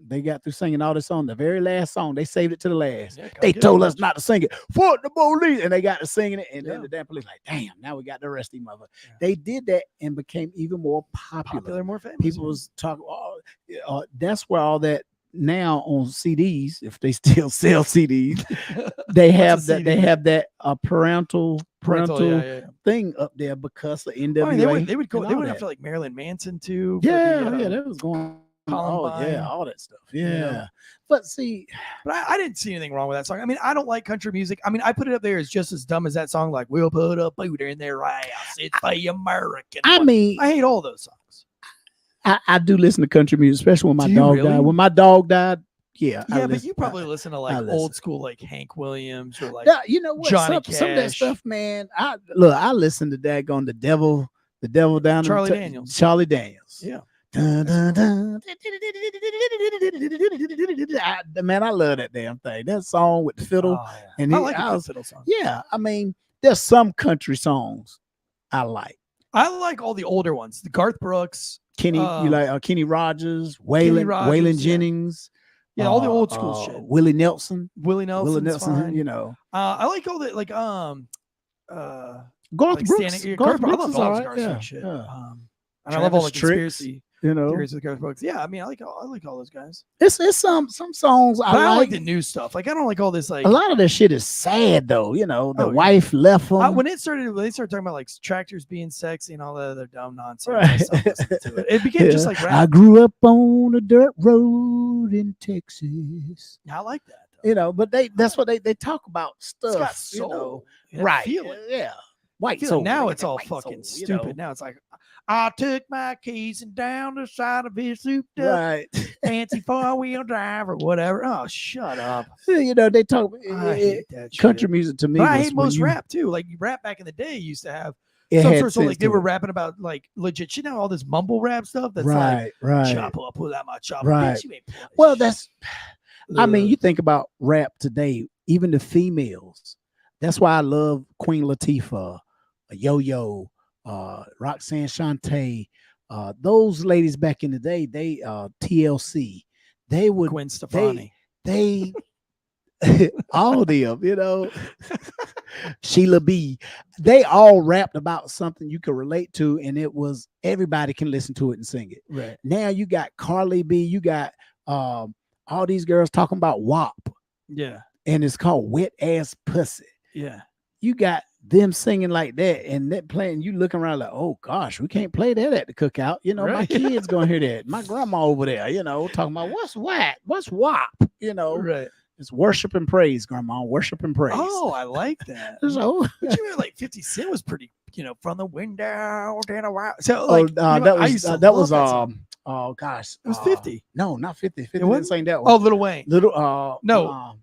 They got through singing all this on the very last song. They saved it to the last. They told us not to sing it. Fuck the police, and they got to singing it, and then the damn police like, damn, now we got to arrest these motherfuckers. They did that and became even more popular, more famous. People was talking. That's where all that now on CDs, if they still sell CDs, they have that. They have that parental thing up there because of NWA. I mean, they would go. They went after like Marilyn Manson too. That was going. Columbine. All that stuff. But see, I didn't see anything wrong with that song. I mean, I don't like country music. I mean, I put it up there as just as dumb as that song, like "We'll put a boot in their ass, it's the American." I mean, I hate all those songs. I do listen to country music, especially when my Do you dog really? died. When my dog died, yeah. Yeah, but you probably listen to like listen. old school, like Hank Williams or like Yeah, you know what? Johnny Some of that Cash. stuff, man. I listen to that on the devil down Charlie in Daniels. Charlie Daniels. Yeah. Dun, dun, dun. Man, I love that damn thing. That song with the fiddle. Oh, yeah. And I he- like I a was- good fiddle song. Yeah, I mean, there's some country songs I like. I like all the older ones. The Garth Brooks. Kenny, you like Kenny Rogers, Waylon Rogers, yeah. Jennings. Yeah, all the old school shit. Willie Nelson. Willie Nelson. Fine. You know. I like all the like Garth like Brooks. Standing- Garth I love Brooks is all all his right. Garth Yeah, Brooks shit. yeah. And I love all the Travis Tricks, conspiracy you know, theories with Garth Brooks. Yeah, I mean, I like all those guys. it's some songs But I don't like like. the new stuff. Like I don't like all this like A lot of this shit is sad though. You know, the Oh, yeah. wife left him. when they started talking about like tractors being sexy and all that other dumb nonsense. I Right. stopped listening to it. It became just like I rap. grew up on a dirt road in Texas. I like that. Though. You know, but that's what they talk about stuff. It's got you soul. know. You know, Right. feel it. Yeah. White Feel it. soul. Now Look at it's that all white fucking soul, you stupid. know. Now it's like I took my keys and down the side of his souped up Right. fancy 4-wheel drive or whatever. Oh, shut up. You know, they talk I hate that shit. country music to me. But I was hate when most you- rap too. Like rap back in the day used to have it some had sort of like sense they to were it. rapping about like legit shit. Now all this mumble rap stuff that's Right, like right. chop up, pull out my chopper. Right. Bitch, you ain't pulling Well, shit. that's I mean, Ugh. you think about rap today, even the females. That's why I love Queen Latifah, Yo-Yo, Roxanne Shante, those ladies back in the day, they TLC, they would Gwen Stefani. they all of them, you know, Sheila B, they all rapped about something you could relate to, and it was everybody can listen to it and sing it. Right. Now you got Carlee B, you got all these girls talking about WAP, Yeah. and it's called Wet Ass Pussy. Yeah. You got them singing like that, and that playing. You looking around like, oh gosh, we can't play that at the cookout. You know, my Right. kids gonna hear that. My grandma over there, you know, talking about what's WAP. You know, Right. it's worship and praise, grandma. Worship and praise. Oh, I like that. So But you know, like 50 Cent was pretty, from the window down a while. So oh, like that I used was to that love was that song. oh gosh, It was 50. No, not 50. 50 wasn't? didn't sing that one. Oh, Lil Wayne. Little No.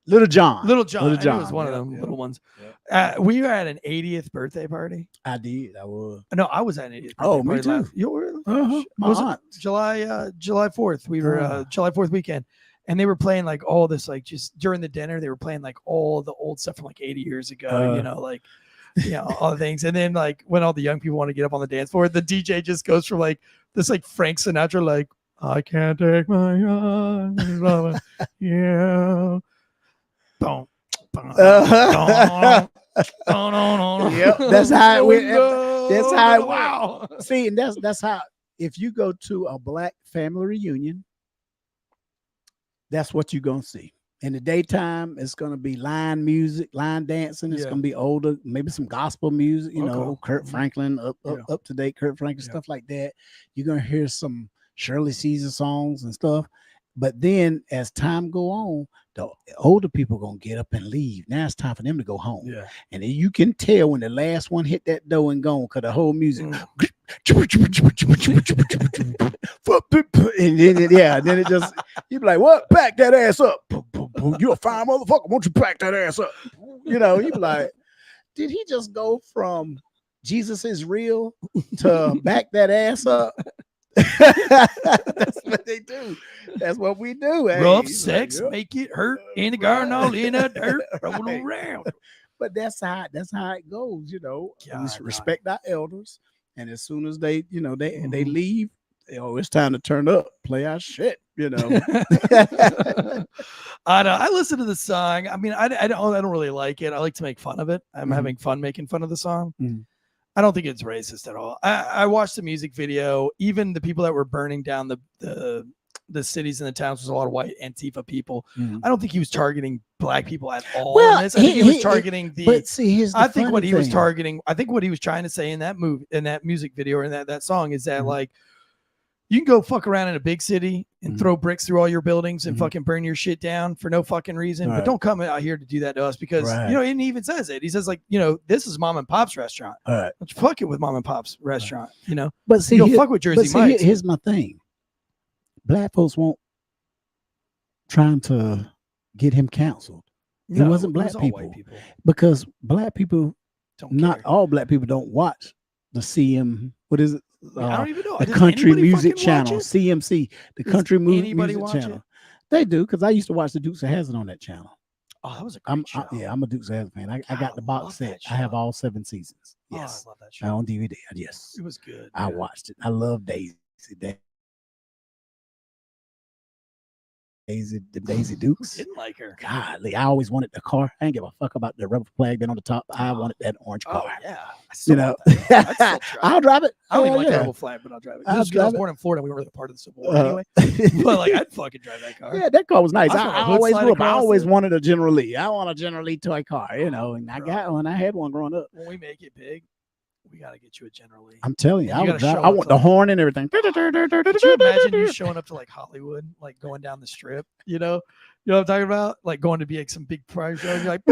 Little John. Little John. Little I knew it was John, one of yeah, them yeah. little ones. We were at an 80th birthday party. I did. I was. No, I was at an 80th birthday Oh, me party too. last. You were? Uh-huh. My Was it aunt. July 4th. We were Ah. July 4th weekend. And they were playing like all this, like just during the dinner, they were playing like all the old stuff from like 80 years ago, all the things. And then like when all the young people want to get up on the dance floor, the DJ just goes from like this like Frank Sinatra, like, I can't take my eyes off of you. Boom. Uh-huh. Yep, that's how it went. That's how it Wow. See, and that's how if you go to a black family reunion, that's what you're gonna see. In the daytime, it's gonna be line music, line dancing. It's Yeah. gonna be older, maybe some gospel music, you know, Okay. Kurt Franklin, up to date Kurt Franklin, Yeah. stuff like that. You're gonna hear some Shirley Caesar songs and stuff. But then as time go on, the older people gonna get up and leave. Now it's time for them to go home. Yeah. And then you can tell when the last one hit that door and gone, because the whole music. Mm. And then it just, you be like, what? Pack that ass up. You a fine motherfucker. Won't you pack that ass up? You know, you be like, did he just go from Jesus is real to back that ass up? That's what they do. That's what we do. Hey, Rough he's like, sex "Yep." make it hurt in the garden, all in the dirt, rolling Right. around. But that's how it goes, you know. We God, respect our elders, and as soon as they, they Mhm. leave, it's time to turn up, play our shit, you know. I know. I listen to the song. I mean, I don't really like it. I like to make fun of it. I'm Mhm. having fun making fun of the song. Mhm. I don't think it's racist at all. I watched the music video. Even the people that were burning down the cities and the towns was a lot of white Antifa people. Mhm. I don't think he was targeting black people at all. Well, in this. I think he was targeting the. But see, here's the I think what funny he was thing. targeting. I think what he was trying to say in that music video or in that song is that Mhm. like, You can go fuck around in a big city and Mhm. throw bricks through all your buildings and Mhm. fucking burn your shit down for no fucking reason. But Right. don't come out here to do that to us because, Right. you know, and he even says it. He says, like, you know, this is mom and pop's restaurant. All right. Let's fuck it with mom and pop's restaurant, you know? But see, You go fuck with Jersey Mike's. Here's my thing. Black folks won't trying to get him canceled. It wasn't black all people. white people. Because black people, Don't not care. all black people don't watch the CM. What is it? I don't even know. The Does country anybody music fucking watch channel, it? CMC, the Does country anybody music watch channel. it? They do, because I used to watch the Dukes of Hazzard on that channel. Oh, that was a great show. I'm a Dukes of Hazzard fan. I God, got the I box love set. that I have show. all 7 seasons. Oh, Yes, I love that show. on DVD. Yes, It was good. I yeah. watched it. I love Daisy. The Daisy Dukes. Didn't like her. Godly, I always wanted the car. I didn't give a fuck about the rebel flag being on the top. I wanted that orange Oh, car. yeah. I still You know, want that. I'd still drive I'll it. drive it. I don't even Hell like the yeah. rebel flag, but I'll drive it. I'll Just because I was drive it. born in Florida, we weren't a part of the Civil War Uh, anyway. But like, I'd fucking drive that car. Yeah, that car was nice. I was I on a hood always slide grew up. I across always it. wanted a General Lee. I want a General Lee toy car, you know, and I Bro. got one. I had one growing up. When we make it big, we got to get you a General Lee. I'm telling you, And I you would gotta drive. show I up want to, the like- horn and everything. Could you imagine you showing up to like Hollywood, like going down the strip, you know? You know what I'm talking about? Like going to be like some big prize show. You're like,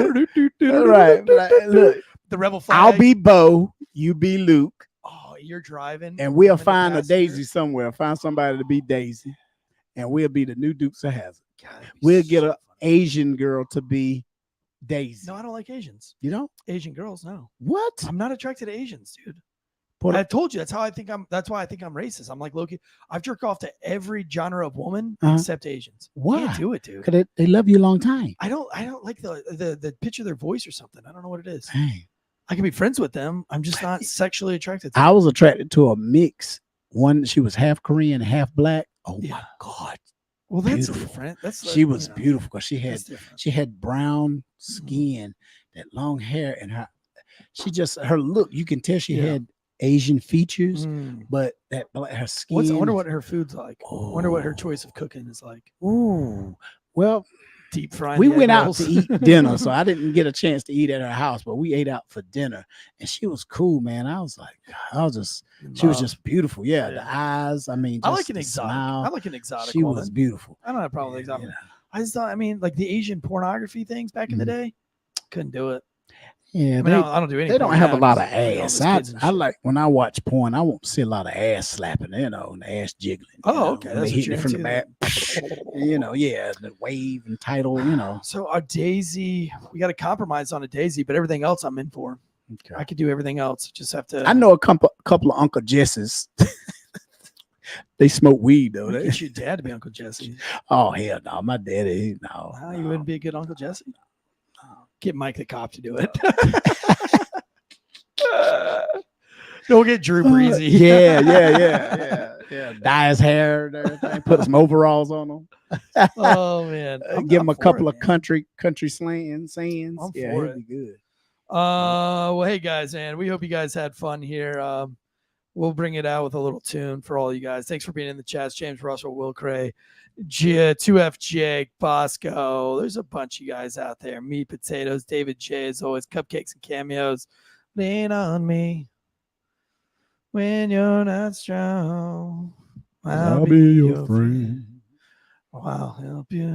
Right. Look, the rebel flag. I'll be Bo, you be Luke, Oh, you're driving. and we'll I'm in the find a passenger. Daisy somewhere. Find somebody to be Daisy, and we'll be the new Dukes of Hazzard. God, that'd be We'll get so an funny. Asian girl to be Daisy. No, I don't like Asians. You know Asian girls, no. what? I'm not attracted to Asians, dude. Put I told you that's why I think I'm racist. I'm like Loki. I've jerked off to every genre of woman Uh-huh. except Asians. Why? Can't do it, dude. Because they love you a long time. I don't like the pitch of their voice or something. I don't know what it is. Dang. I can be friends with them. I'm just not sexually attracted to them. I was attracted to a mix. One, she was half Korean, half black. Oh my Yeah. God, Well, that's beautiful. different. That's she was beautiful because That's different. she had brown skin, that long hair, and her look. You can tell she Yeah. had Asian features, Mm. but her skin. I wonder what her food's like. I wonder what her Oh. choice of cooking is like. Ooh, well, Deep frying. we the egg went out rolls. to eat dinner, so I didn't get a chance to eat at her house, but we ate out for dinner, and she was cool, man. I was like, she was just beautiful. Yeah, the Yeah. eyes. I mean, I just like an the exotic. smile. I like an exotic She woman. was beautiful. I don't have a problem with exotic. You know. I just thought, I mean, like the Asian pornography things back in the Mhm. day, couldn't do it. Yeah, I mean, I don't do anything. they don't have a lot of ass. I I like when I watch porn. I won't see a lot of ass slapping, and ass jiggling. Oh, okay, when that's they what hit you're me from the into back. Yeah, the wave and title. So our Daisy, we got to compromise on a Daisy, but everything else I'm in for. Okay. I could do everything else. Just have to. I know a couple of Uncle Jesses. They smoke weed though. We They, get your dad to be Uncle Jesse. oh hell no, my daddy no. Wow, you wouldn't be a good Uncle Jesse. Get Mike the cop to do it. Don't get Drew Breezy. Yeah. Dye his hair and everything. Put some overalls on him. Oh man, I'm Give not him a for couple it, of man. country sayings. I'm Yeah, for he'd it. be good. Well, hey guys, man, we hope you guys had fun here. We'll bring it out with a little tune for all you guys. Thanks for being in the chats. James Russell, Will Cray, Gia, 2F Jake, Bosco. There's a bunch of you guys out there. Meat Potatoes, David J, as always, Cupcakes and Cameos. Lean on me when you're not strong. I'll be your friend. I'll help you.